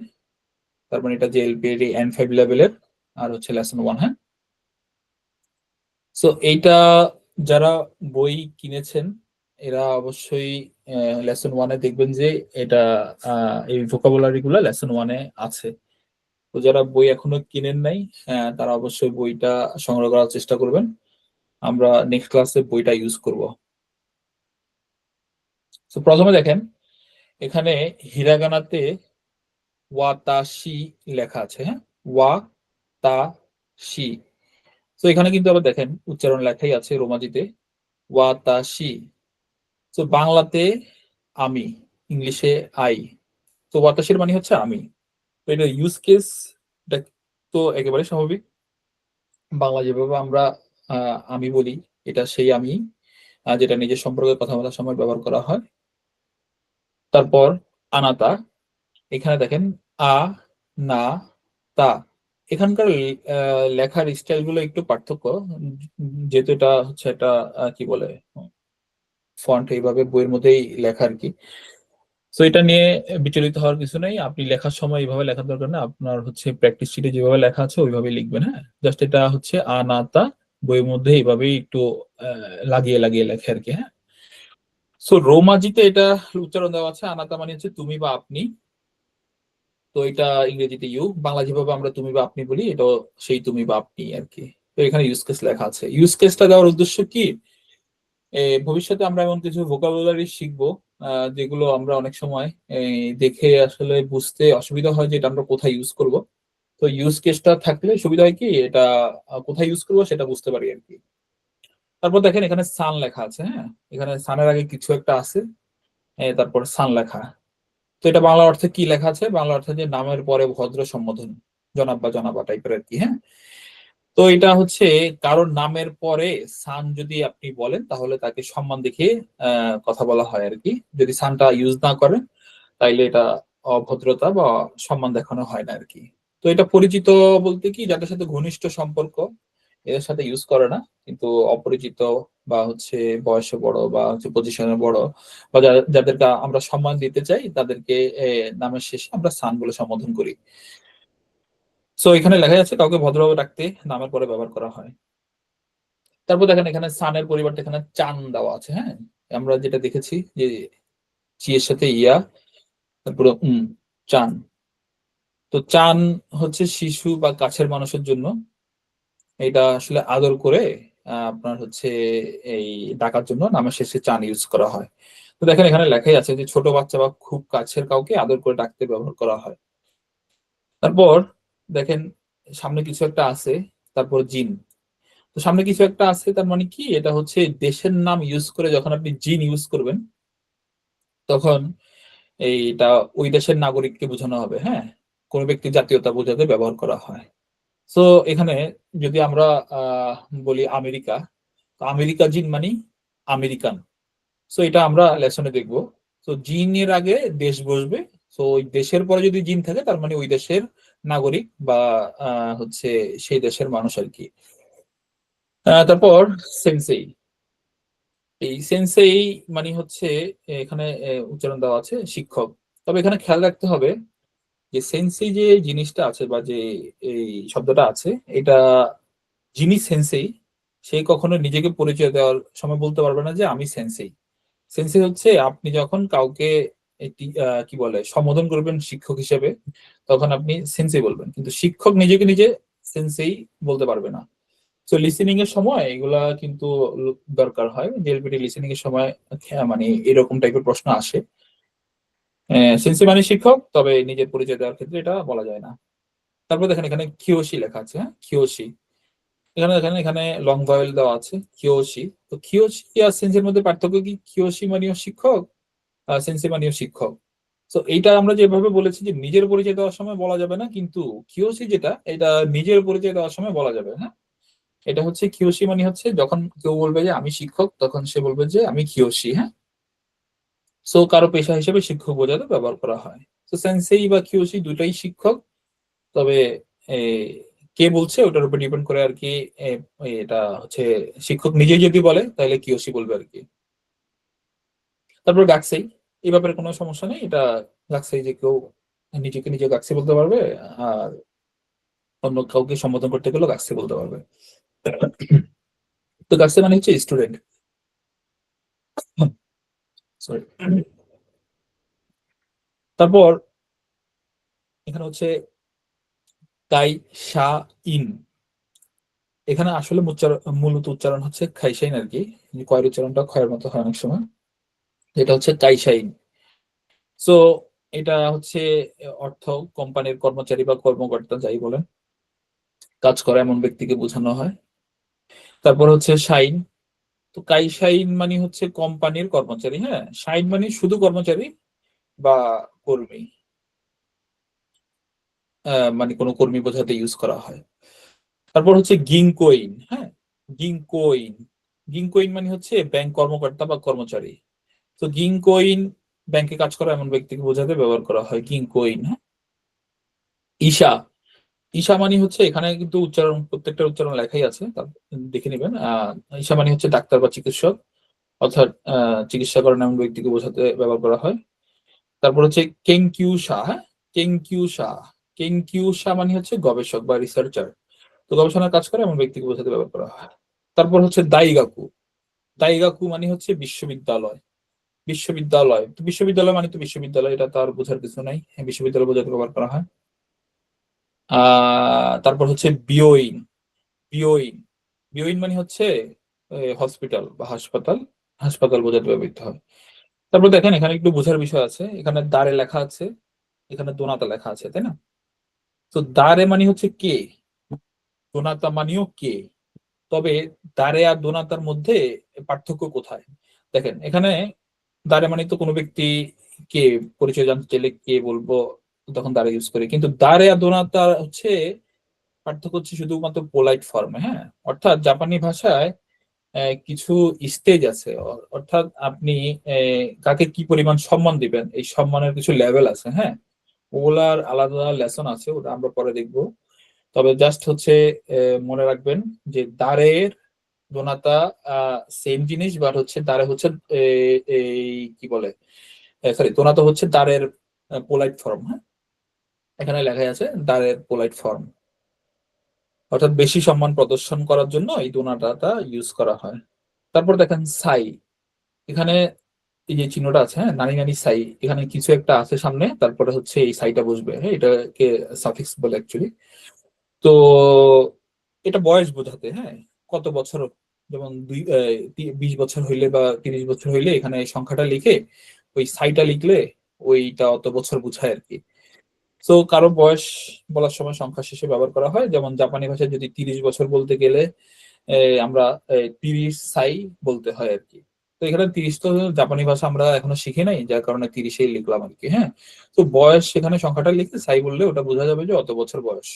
তার মানে এটা জেএলপিটি N5 লেভেলের, আর হচ্ছে লেসন 1, হ্যাঁ। সো এইটা যারা বই কিনেছেন এরা অবশ্যই লেসন 1-এ দেখবেন যে এটা এই ভোকাবুলারি গুলা লেসন 1-এ আছে। তো যারা বই এখনো কিনেন নাই তারা অবশ্যই বইটা সংগ্রহ করার চেষ্টা করবেন। আমরা নেক্সট ক্লাসে বইটা ইউজ করব। তো প্রথমে দেখেন, এখানে হিরাগানাতে ওয়াতাশি লেখা আছে, হ্যাঁ, ওয়াতাশি। তো এখানে কিন্তু আবার দেখেন উচ্চারণ লেখাই আছে রোমাজিতে, ওয়াতাশি। তো বাংলাতে আমি, ইংলিশে আই। তো ওয়াতাশির মানে হচ্ছে আমি। তো এটা ইউজ কেস, এটা তো একেবারে স্বাভাবিক। বাংলা যেভাবে আমরা আমি বলি, এটা সেই আমি যেটা নিজের সম্পর্কে কথা বলার সময় ব্যবহার করা হয়। তারপর আনাতা, এখানে দেখেন আ না তা। এখানকার লেখার স্টাইল গুলো একটু পার্থক্য, যেহেতু এটা হচ্ছে একটা কি বলে ফন্ট, এইভাবে বইয়ের মধ্যেই লেখা আর কি। তো এটা নিয়ে বিচলিত হওয়ার কিছু নেই, আপনি লেখার সময় এইভাবে লেখার দরকার না, আপনার হচ্ছে প্র্যাকটিস শিটে যেভাবে লেখা আছে ওইভাবে লিখবেন, হ্যাঁ। জাস্ট এটা হচ্ছে আনাতা, বইয়ের মধ্যে এইভাবেই একটু লাগিয়ে লাগিয়ে লেখে আর কি, হ্যাঁ। সো রোমাজিতে এটা উচ্চারণ দেওয়া আছে, আনাতা মানে হচ্ছে তুমি বা আপনি। তো এটা ইংরেজিতে ইউ, বাংলা যেভাবে আমরা তুমি বা আপনি বলি, এটা সেই তুমি বা আপনি আর কি। তো এখানে ইউজ কেস লেখা আছে। ইউজ কেসটা দেওয়ার উদ্দেশ্য কি, ভবিষ্যতে আমরা এমন কিছু ভোকাবুলারি শিখবো যেগুলো আমরা অনেক সময় দেখে আসলে বুঝতে অসুবিধা হয় যে এটা আমরা কোথায় ইউজ করব। তো ইউজ কেসটা থাকলে সুবিধা হয় কি, এটা কোথায় ইউজ করবো সেটা বুঝতে পারি আর কি। তারপর দেখেন এখানে সান লেখা আছে, হ্যাঁ, এখানে সানের আগে কিছু একটা আছে, তারপর সান লেখা। তো এটা বাংলা অর্থে কি লেখা আছে, বাংলা অর্থে যে নামের পরে ভদ্র সম্বোধন, জনাব বা জনাবা টাইপের আর কি, হ্যাঁ। তো এটা হচ্ছে কারোর নামের পরে সান যদি আপনি বলেন তাহলে তাকে সম্মান দেখিয়ে কথা বলা হয় আর কি। যদি সানটা ইউজ না করেন তাইলে এটা অভদ্রতা বা সম্মান দেখানো হয় না আর কি। তো এটা পরিচিত বলতে কি, যাদের সাথে ঘনিষ্ঠ সম্পর্ক এদের সাথে ইউজ করে না, কিন্তু অপরিচিত বা হচ্ছে বয়সে বড় বা হচ্ছে পজিশনে বড় বা যাদেরকে আমরা সম্মান দিতে চাই তাদেরকে নামের শেষে আমরা সান বলে সম্বোধন করি। সো এখানে লেখা যাচ্ছে কাউকে ভদ্রভাবে রাখতে নামের পরে ব্যবহার করা হয়। তারপর দেখেন এখানে সানের পরিবর্তে এখানে চান দেওয়া আছে, হ্যাঁ। আমরা যেটা দেখেছি যে চি এর সাথে ইয়া, তারপরে চান। তো চান হচ্ছে শিশু বা কাছের মানুষের জন্য, এটা আসলে আদর করে আপনার হচ্ছে এই ডাকার জন্য নামের শেষে চান ইউজ করা হয়। তো দেখেন এখানে লেখাই আছে যে ছোট বাচ্চা বা খুব কাছের কাউকে আদর করে ডাকতে ব্যবহার করা হয়। তারপর দেখেন সামনে কিছু একটা আছে, তারপর জিন। তো সামনে কিছু একটা আছে তার মানে কি, এটা হচ্ছে দেশের নাম ইউজ করে যখন আপনি জিন ইউজ করবেন তখন এইটা ওই দেশের নাগরিককে বোঝানো হবে, হ্যাঁ, কোন ব্যক্তির জাতীয়তা বোঝাতে ব্যবহার করা হয়। সো এখানে যদি আমরা বলি আমেরিকা, তো আমেরিকা জিন মানে আমেরিকান। সো এটা আমরা লেসনে দেখবো তো জিনের আগে দেশ বসবে। তো ওই দেশের পরে যদি জিন থাকে তার মানে ওই দেশের নাগরিক বা হচ্ছে সেই দেশের মানুষ আর কি। তারপর সেন্সেই। এই সেন্সেই মানে হচ্ছে এখানে উচ্চারণ দেওয়া আছে শিক্ষক। তবে এখানে খেয়াল রাখতে হবে যে সেন্সেই যে জিনিসটা আছে বা যে এই শব্দটা আছে, এটা যিনি সেন্সেই সে কখনো নিজেকে পরিচয় দেওয়ার সময় বলতে পারবে না যে আমি সেন্সেই। সেন্সেই হচ্ছে আপনি যখন কাউকে একটি কি বলে সম্বোধন করবেন শিক্ষক হিসেবে, তখন আপনি সেন্সেই বলবেন, কিন্তু শিক্ষক নিজেকে নিজে সেন্সেই বলতে পারবে না। তো লিসেনিং এর সময় এগুলা কিন্তু দরকার হয়। জেএলপিটি লিসেনিং এর সময় মানে এরকম টাইপের প্রশ্ন আসে। সেন্সেই মানে শিক্ষক, তবে নিজের পরিচয় দেওয়ার ক্ষেত্রে এটা বলা যায় না। তারপর দেখেন এখানে কিয়োশি লেখা আছে, হ্যাঁ কিয়োশি। এখানে দেখেন এখানে লং ভাওয়েল দেওয়া আছে কিয়োশি। তো কিয়োশি আর সেন্সের মধ্যে পার্থক্য কি? কিয়োশি মানেও শিক্ষক, আর সেন্সেই মানেও শিক্ষক। তো এইটা আমরা যেভাবে বলেছি যে নিজের পরিচয় দেওয়ার সময় বলা যাবে না, কিন্তু কিয়োশি যেটা, এটা নিজের পরিচয় দেওয়ার সময় বলা যাবে। হ্যাঁ, এটা হচ্ছে কিয়োশি মানে হচ্ছে যখন কেউ বলবে যে আমি শিক্ষক, তখন সে বলবে যে আমি কিয়োশি। হ্যাঁ, সো কারো পেশা হিসেবে শিক্ষক বোঝাতে ব্যবহার করা হয়। তো সেন্সেই বা কিয়োশি দুটাই শিক্ষক, তবে এ, কে বলছে ওটার উপর ডিপেন্ড করে আর কি। এটা হচ্ছে শিক্ষক নিজেই যদি বলে তাহলে কিয়োশি বলবে আর কি। তারপর গাকসেই, এই ব্যাপারে কোনো সমস্যা নেই। এটা গাকসেই যে কেউ নিজেকে নিজে গাকসে বলতে পারবে, আর অন্য কাউকে সম্বোধন করতে গেলেও গাকসে বলতে পারবে। তো গাকসে মানে হচ্ছে স্টুডেন্ট। সরি। তারপর এখানে হচ্ছে তাই শা ইন। এখানে আসলে মূলত উচ্চারণ হচ্ছে খাইশাইন আর কি। কয়ের উচ্চারণটা ক্ষয়ের মতো হয় অনেক সময়। এটা হচ্ছে তাইশাইন। সো এটা হচ্ছে অর্থ কোম্পানির কর্মচারী বা কর্মকর্তা যাই বলেন, কাজ করে এমন ব্যক্তিকে বোঝানো হয়। তারপর হচ্ছে শাইন। তো কাইশাইন মানে হচ্ছে কোম্পানির কর্মচারী। হ্যাঁ, শাইন মানে শুধু কর্মচারী বা কর্মী, মানে কোনো কর্মী বোঝাতে ইউজ করা হয়। তারপর হচ্ছে গিংকোইন। হ্যাঁ, গিংকোইন। গিংকোইন মানে হচ্ছে ব্যাংক কর্মকর্তা বা কর্মচারী। তো গিংকোইন ব্যাংকে কাজ করা এমন ব্যক্তিকে বোঝাতে ব্যবহার করা হয় গিংকোইন। হ্যাঁ, ঈশা। ঈশা মানে হচ্ছে, এখানে কিন্তু উচ্চারণ প্রত্যেকটা উচ্চারণ লেখাই আছে, দেখে নেবেন। ঈশা মানে হচ্ছে ডাক্তার বা চিকিৎসক, অর্থাৎ চিকিৎসা করেন এমন ব্যক্তিকে বোঝাতে ব্যবহার করা হয়। তারপর হচ্ছে কেংকিউসা। হ্যাঁ, কেংকিউসা। কেংকিউসা মানে হচ্ছে গবেষক বা রিসার্চার। তো গবেষণার কাজ করে এমন ব্যক্তিকে বোঝাতে ব্যবহার করা হয়। তারপর হচ্ছে দাইগাকু। দাইগাকু মানে হচ্ছে বিশ্ববিদ্যালয়। বিশ্ববিদ্যালয়, তো বিশ্ববিদ্যালয় মানে তো বিশ্ববিদ্যালয়, এটা তার বোঝার কিছু নাই। হ্যাঁ, বিশ্ববিদ্যালয় বোঝাতে ব্যবহার করা হয়। তারপর হচ্ছে বিওইন। বিওইন। বিওইন মানে হচ্ছে হসপিটাল বা হাসপাতাল। হাসপাতাল বোঝাতে ব্যবহৃত হয়। তারপর দেখেন এখানে একটু বোঝার বিষয় আছে। এখানে দাঁড়ে লেখা আছে, এখানে দোনাতে লেখা আছে, তাই না? তো দাঁড়ে মানে হচ্ছে কে, দোনাতা মানেও কে। তবে দাঁড়ে আর দোনাতার মধ্যে পার্থক্য কোথায়? দেখেন এখানে দাঁড়ে মানে তো কোনো ব্যক্তি কে পরিচয় জানতে চাইলে কে বলবো, তখন দাঁড়ে ইউজ করি। কিন্তু দাঁড়ে আর দোনাতা হচ্ছে পার্থক্য হচ্ছে শুধুমাত্র পোলাইট ফর্মে। হ্যাঁ, অর্থাৎ জাপানি ভাষায় কিছু স্টেজ আছে, অর্থাৎ আপনি কাকে কি পরিমাণ সম্মান দিবেন, এই সম্মানের কিছু লেভেল আছে। হ্যাঁ, ওগুলার আলাদা লেসন আছে, ওটা আমরা পরে দেখবো। তবে জাস্ট হচ্ছে মনে রাখবেন যে দাঁড়ের দোনাতা সেম জিনিস, বাট হচ্ছে দাঁড়ে হচ্ছে এই কি বলে, সরি, দোনাতা হচ্ছে দাঁড়ের পোলাইট ফর্ম। হ্যাঁ, এখানে লেখাই আছে দাঁড়ের পোলাইট ফর্ম, অর্থাৎ বেশি সম্মান প্রদর্শন করার জন্য এই দোনাটাটা ইউজ করা হয়। তারপর দেখেন সাই। এখানে এই যে চিহ্নটা আছে, হ্যাঁ, নানি নানি সাই, এখানে কিছু একটা আছে সামনে, তারপরে হচ্ছে এই সাইটা বসবে। হ্যাঁ, এটাকে সাফিক্স বলে অ্যাকচুয়ালি। তো এটা বয়স বোঝাতে। হ্যাঁ, কত বছর, যেমন 20 বছর হইলে বা 30 বছর হইলে এখানে এই সংখ্যাটা লিখে ওই সাইটা লিখলে ওইটা অত বছর বোঝায় আর কি। তো কারো বয়স বলার সময় সংখ্যা শেষে ব্যবহার করা হয়। যেমন জাপানি ভাষায় যদি 30 বছর বলতে গেলে আমরা 30 সাই বলতে হয় আর কি। তো এখানে 30 তো জাপানি ভাষা আমরা এখনো শিখি নাই, যার কারণে 30-এই লিখলাম আর কি। হ্যাঁ, তো বয়স সেখানে সংখ্যাটা লিখে সাই বললে ওটা বোঝা যাবে যে অত বছর বয়স।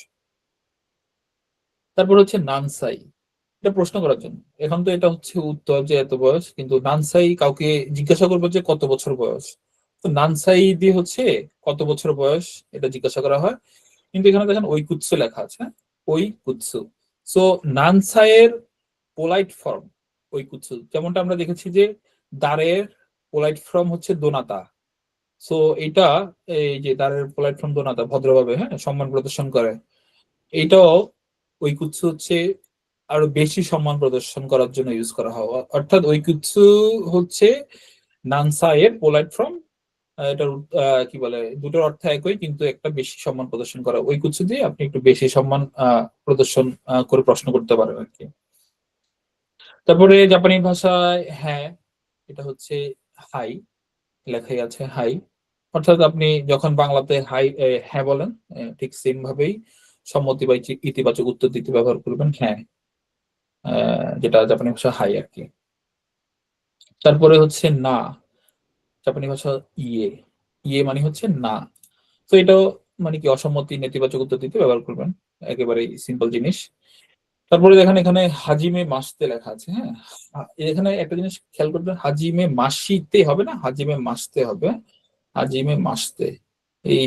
তারপর হচ্ছে নানসাই। এটা প্রশ্ন করার জন্য। এখন তো এটা হচ্ছে উত্তর যে এত বয়স, কিন্তু নানসাই কাউকে জিজ্ঞাসা করবো যে কত বছর বয়স, তো নানসাই দিয়ে হচ্ছে কত বছর বয়স এটা জিজ্ঞাসা করা হয়, কিন্তু এখানে দেখেন ওই কুৎসু লেখা আছে, হ্যাঁ? ওই কুৎসু। সো নানসাইয়ের পোলাইট ফর্ম ওই কুৎসু, যেমনটা আমরা দেখেছি যে দারের পোলাইট ফর্ম হচ্ছে দোনাতা। সো এটা এই যে দারের পোলাইট ফর্ম দোনাতা, ভদ্রভাবে, হ্যাঁ, সম্মান প্রদর্শন করে। এটাও ওই কুৎসু হচ্ছে আরো বেশি সম্মান প্রদর্শন করার জন্য ইউজ করা হয়, অর্থাৎ ওই কুৎসু হচ্ছে নানসাইয়ের পোলাইট ফর্ম। এটার কি বলে, দুটোর অর্থ একই, কিন্তু একটা বেশি সম্মান প্রদর্শন করা। ওই কুৎসু দিয়ে আপনি একটু বেশি সম্মান প্রদর্শন করে প্রশ্ন করতে পারেন আর কি। তারপরে জাপানি ভাষায় হ্যাঁ, এটা হচ্ছে হাই, লেখাই আছে হাই, অর্থাৎ আপনি যখন বাংলাতে হাই হ্যাঁ বলেন, ঠিক সেম ভাবেই সম্মতি বা ইতিবাচক উত্তর দিতে ব্যবহার করবেন হ্যাঁ, যেটা জাপানি ভাষা হাই আর কি। তারপরে হচ্ছে না, জাপানি ভাষা ইয়ে, ইয়ে মানে হচ্ছে না। তো এটাও মানে কি অসম্মতি নেতিবাচক উত্তর দিতে ব্যবহার করবেন, একেবারে সিম্পল জিনিস। তারপরে দেখেন এখানে হাজিমে মাসতে লেখা আছে, হ্যাঁ। এখানে একটা জিনিস খেয়াল করবেন, হাজিমে মাসিতে হবে না, হাজিমে মাসতে হবে, হাজিমে মাসতে। এই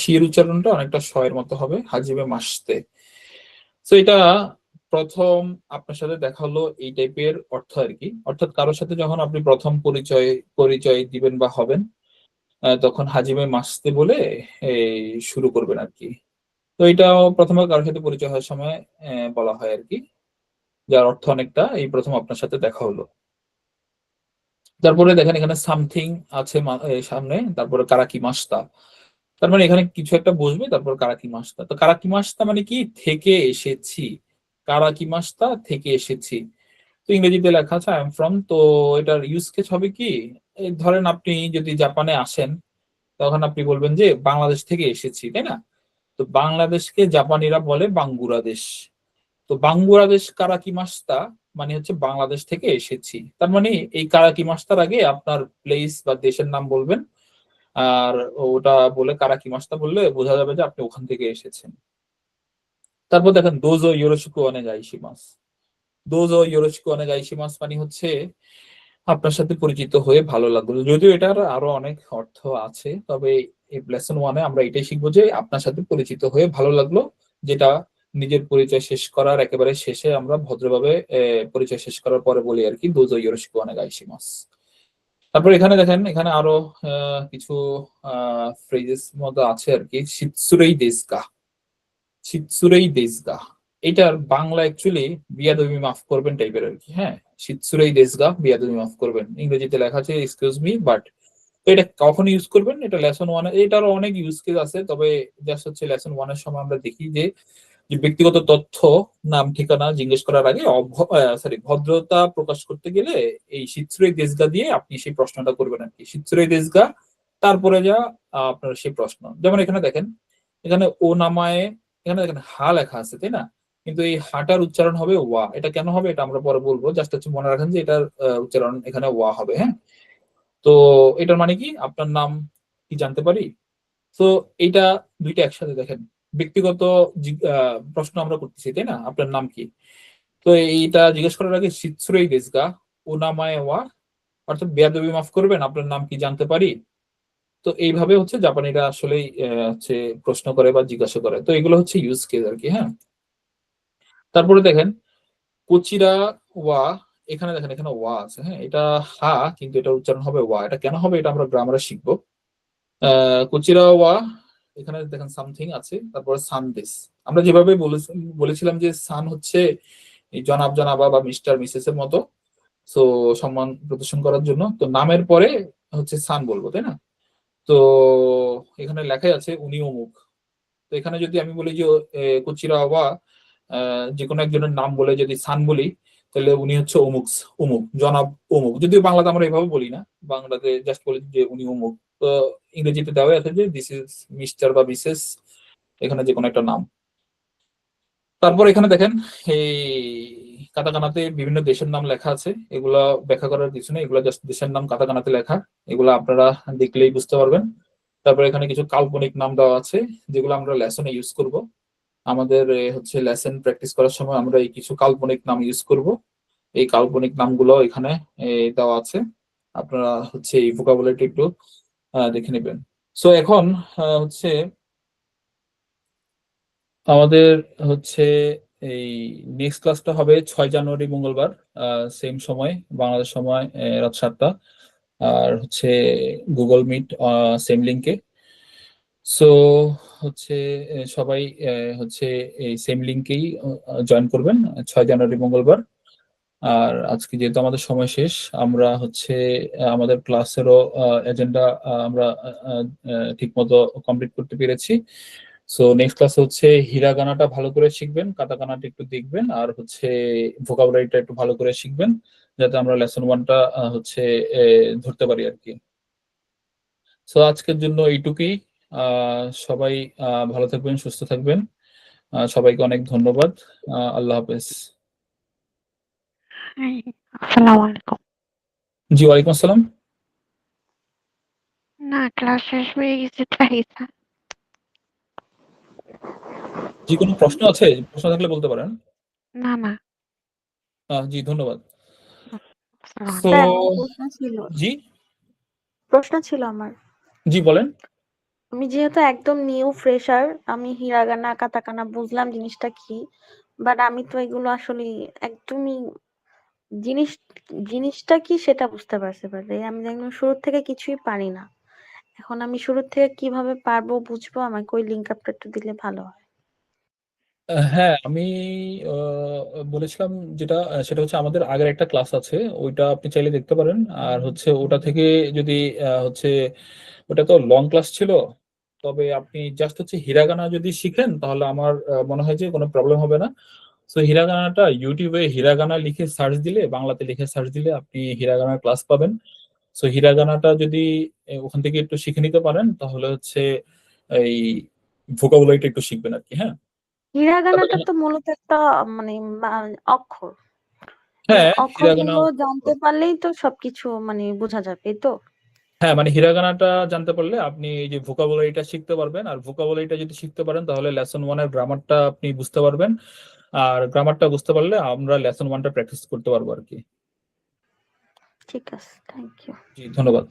শির উচ্চারণটা অনেকটা শয়ের মতো হবে, হাজিমে মাসতে। তো এটা প্রথম আপনার সাথে দেখা হলো এই টাইপের অর্থ আর কি, অর্থাৎ কারোর সাথে যখন আপনি প্রথম পরিচয় দিবেন বা হবেন, তখন হাজিমে মাসতে বলে এই শুরু করবেন আর কি। তো এটাও প্রথমে কারোর সাথে পরিচয় হওয়ার সময় বলা হয় আর কি, যার অর্থ অনেকটা এই প্রথম আপনার সাথে দেখা হলো। তারপরে দেখেন এখানে সামথিং আছে সামনে, তারপরে কারাকি মাস্তা, তার মানে এখানে কিছু একটা বসবে, তারপর কারাকি মাস্তা। তো কারাকি মাস্তা মানে কি, থেকে এসেছি, কারাকি মাস্তা থেকে এসেছি। তো ইংরেজিতে লেখা আছে আই এম ফ্রম। তো এটার ইউজ কেস হবে কি, এই ধরেন আপনি যদি জাপানে আসেন, তখন আপনি বলবেন যে বাংলাদেশ থেকে এসেছি, তাই না? তো বাংলাদেশকে জাপানিরা বলে বাঙ্গুরাদেশ। তো বাঙ্গুরাদেশ কারাকি মাস্তা মানে হচ্ছে বাংলাদেশ থেকে এসেছি। তার মানে এই কারাকি মাস্তার আগে আপনার প্লেস বা দেশের নাম বলবেন, আর ওটা বলে কারাকি মাস্তা বললে বোঝা যাবে যে আপনি ওখান থেকে এসেছেন। তারপর দেখেন দোজো ইয়োরোশিকু ওনেগাইশিমাস। দোজো ইয়োরোশিকু ওনেগাইশিমাস মানে হচ্ছে আপনার সাথে পরিচিত হয়ে ভালো লাগলো। যদিও এটার আরো অনেক অর্থ আছে, তবে এই লেসন 1-এ আমরা এটাই শিখবো যে আপনার সাথে পরিচিত হয়ে ভালো লাগলো, যেটা নিজের পরিচয় শেষ করার একেবারে শেষে আমরা ভদ্রভাবে পরিচয় শেষ করার পরে বলি আর কি, দোজো ইয়োরোশিকু ওনেগাইশিমাস। তারপর এখানে দেখেন এখানে আরো কিছু ফ্রেজেস মতো আছে আর কি, শিতসুরেই দেশগা, শিতসুরেই দেশগা। এটার বাংলা অ্যাকচুয়ালি বিয়াদবি মাফ করবেন টাইপের আর কি, হ্যাঁ, শিতসুরেই দেশগা, বিয়াদবি মাফ করবেন। ইংরেজিতে লেখা আছে এক্সকিউজ মি, বাট তো এটা কখন ইউজ করবেন, এটা লেসন 1-এ, এটারও অনেক ইউজ কেস আছে, তবে জাস্ট হচ্ছে লেসন 1-এর সময় আমরা দেখি যে ব্যক্তিগত তথ্য, নাম ঠিকানা জিজ্ঞেস করার আগে ভদ্রতা প্রকাশ করতে গেলে এই শিতসুরেই দেশগা দিয়ে আপনি সেই প্রশ্নটা করবেন আর কি, শিতসুরেই দেশগা, তারপরে যা আপনার সেই প্রশ্ন। যেমন এখানে দেখেন, এখানে ও নামায়, এখানে দেখেন হা লেখা আছে, তাই না? কিন্তু এই হাটার উচ্চারণ হবে ওয়া। এটা কেন হবে এটা আমরা পরে বলবো, জাস্ট হচ্ছে মনে রাখেন যে এটার উচ্চারণ এখানে ওয়া হবে, হ্যাঁ। তো এটার মানে কি, আপনার নাম কি জানতে পারি? তো এইটা দুইটা একসাথে দেখেন, ব্যক্তিগত প্রশ্ন আমরা করতেছি, তাই না, আপনার নাম কি? তো এইটা জিজ্ঞেস করার আগে শিতসুরেই দেশগা ও নামায় ওয়া, অর্থাৎ বেয়াদবি মাফ করবেন, আপনার নাম কি জানতে পারি? তো এইভাবে হচ্ছে জাপানিরা আসলেই হচ্ছে প্রশ্ন করে বা জিজ্ঞাসা করে। তো এগুলো হচ্ছে ইউজ কেস আর কি, হ্যাঁ। তারপরে দেখেন কোচিরা ওয়া, এখানে দেখেন এখানে ওয়া আছে, হ্যাঁ, এটা হা কিন্তু এটা উচ্চারণ হবে ওয়া। এটা কেন হবে এটা আমরা গ্রামারে শিখবো। কোচিরা ওয়া, এখানে দেখেন সামথিং আছে, তারপরে সানদেস। আমরা যেভাবে বলেছিলাম যে সান হচ্ছে এই জনাব জনাবা বা মিস্টার মিসেস এর মতো, তো সম্মান প্রদর্শন করার জন্য তো নামের পরে হচ্ছে সান বলবো, তাই না? তো এখানে লেখাই আছে উনি অমুক। তো এখানে যদি আমি বলি যে কুচিরা ওয়া, যে কোনো একজনের নাম বলে যদি সান বলি, তাহলে উনি হচ্ছে অমুক, অমুক জনাব অমুক। যদিও বাংলাতে আমরা এভাবে বলি না, বাংলাতে জাস্ট বলি যে উনি অমুক। তো ইংরেজিতে দেওয়া আছে যে দিস ইজ মিস্টার বা মিসেস, এখানে যে কোনো একটা নাম। তারপর এখানে দেখেন এই কাতাকানাতে বিভিন্ন দেশের নাম লেখা আছে, এগুলা ব্যাখ্যা করার কিছু নেই, এগুলা জাস্ট দেশের নাম কাতাকানাতে লেখা, এগুলা আপনারা দেখলেই বুঝতে পারবেন। তারপর এখানে কিছু কাল্পনিক নাম দেওয়া আছে, যেগুলো আমরা লেসনে ইউজ করব। আমাদের হচ্ছে লেসন প্র্যাকটিস করার সময় আমরা এই কিছু কাল্পনিক নাম ইউজ করব। এই কাল্পনিক নামগুলো এখানে দেওয়া আছে, আপনারা হচ্ছে এই ভোকাবুলারিটি একটু দেখে নেবেন। সো এখন হচ্ছে আমাদের হচ্ছে এই নেক্সট ক্লাসটা হবে 6 জানুয়ারি মঙ্গলবার, সেম সময় বাংলাদেশ সময় রাত 7টা, আর হচ্ছে গুগল মিট সেম লিঙ্কে। সো হচ্ছে সবাই হচ্ছে এই সেম লিঙ্কেই জয়েন করবেন 6 জানুয়ারি মঙ্গলবার। আর আজকে যেহেতু আমাদের সময় শেষ, আমরা হচ্ছে আমাদের ক্লাসেরও এজেন্ডা আমরা ঠিক মতো কমপ্লিট করতে পেরেছি। সো নেক্সট ক্লাস হচ্ছে হিরাগানাটা ভালো করে শিখবেন, কাটাকানাটা একটু দেখবেন, আর হচ্ছে ভোকাবুলারিটা একটু ভালো করে শিখবেন, যাতে আমরা লেসন 1টা হচ্ছে ধরতে পারি আর কি। সো আজকের জন্য এইটুকুই। সবাই ভালো থাকবেন, সুস্থ থাকবেন। সবাইকে অনেক ধন্যবাদ। আল্লাহ হাফেজ। আসসালামু আলাইকুম। জি, ওয়ালাইকুম আসসালাম। না, ক্লাস শেষ হয়ে গেছে তাই স্যার। জি, কোনো প্রশ্ন আছে? প্রশ্ন থাকলে বলতে পারেন। না। জি, ধন্যবাদ। আসসালামু সো আলাইকুম। স্যার আমার প্রশ্ন ছিল জি আমার। জি বলেন। আমি যেহেতু একদম নিউ ফ্রেশার, আমি হিরাগানা কাতাকানা বুঝলাম জিনিসটা কি, বাট আমি তো এগুলো আসলে একদমই জিনিস জিনিসটা কি সেটা বুঝতে পারছি, বাট আমি একদম শুরু থেকে কিছুই পারি না। এখন আমি শুরু থেকে কিভাবে পারবো বুঝবো, আমাকে ওই লিঙ্ক আপটা একটু দিলে ভালো হয়। হ্যাঁ, আমি বলেছিলাম যেটা, সেটা হচ্ছে আমাদের আগের একটা ক্লাস আছে, ওইটা আপনি চাইলে দেখতে পারেন। আর হচ্ছে ওটা থেকে যদি হচ্ছে, ওটা তো লং ক্লাস ছিল, তবে আপনি জাস্ট হচ্ছে হিরাগানা যদি শিখেন তাহলে আমার মনে হয় যে কোনো প্রবলেম হবে না। সো হিরাগানাটা ইউটিউবে হিরাগানা লিখে সার্চ দিলে, বাংলাতে লিখে সার্চ দিলে আপনি হিরাগানার ক্লাস পাবেন। সো হিরাগানাটা যদি ওখান থেকে একটু শিখে নিতে পারেন তাহলে হচ্ছে এই ভোকাবুলারিটা একটু শিখবেন আর কি। হ্যাঁ, হিরাগানাটা তো মূলত একটা মানে অক্ষর, এই হ্যাঁ হিরাগানা, অক্ষরগুলো জানতে পারলেই তো সবকিছু মানে বোঝা যাবে, এই তো। হ্যাঁ মানে হিরাগানাটা জানতে পারলে আপনি এই যে ভোকাবুলারিটা শিখতে পারবেন, আর ভোকাবুলারিটা যদি শিখতে পারেন তাহলে লেসন 1-এর গ্রামারটা আপনি বুঝতে পারবেন, আর গ্রামারটা বুঝতে পারলে আমরা লেসন 1টা প্র্যাকটিস করতে পারবো আর কি। ঠিক আছে, থ্যাংক ইউ। জি, ধন্যবাদ।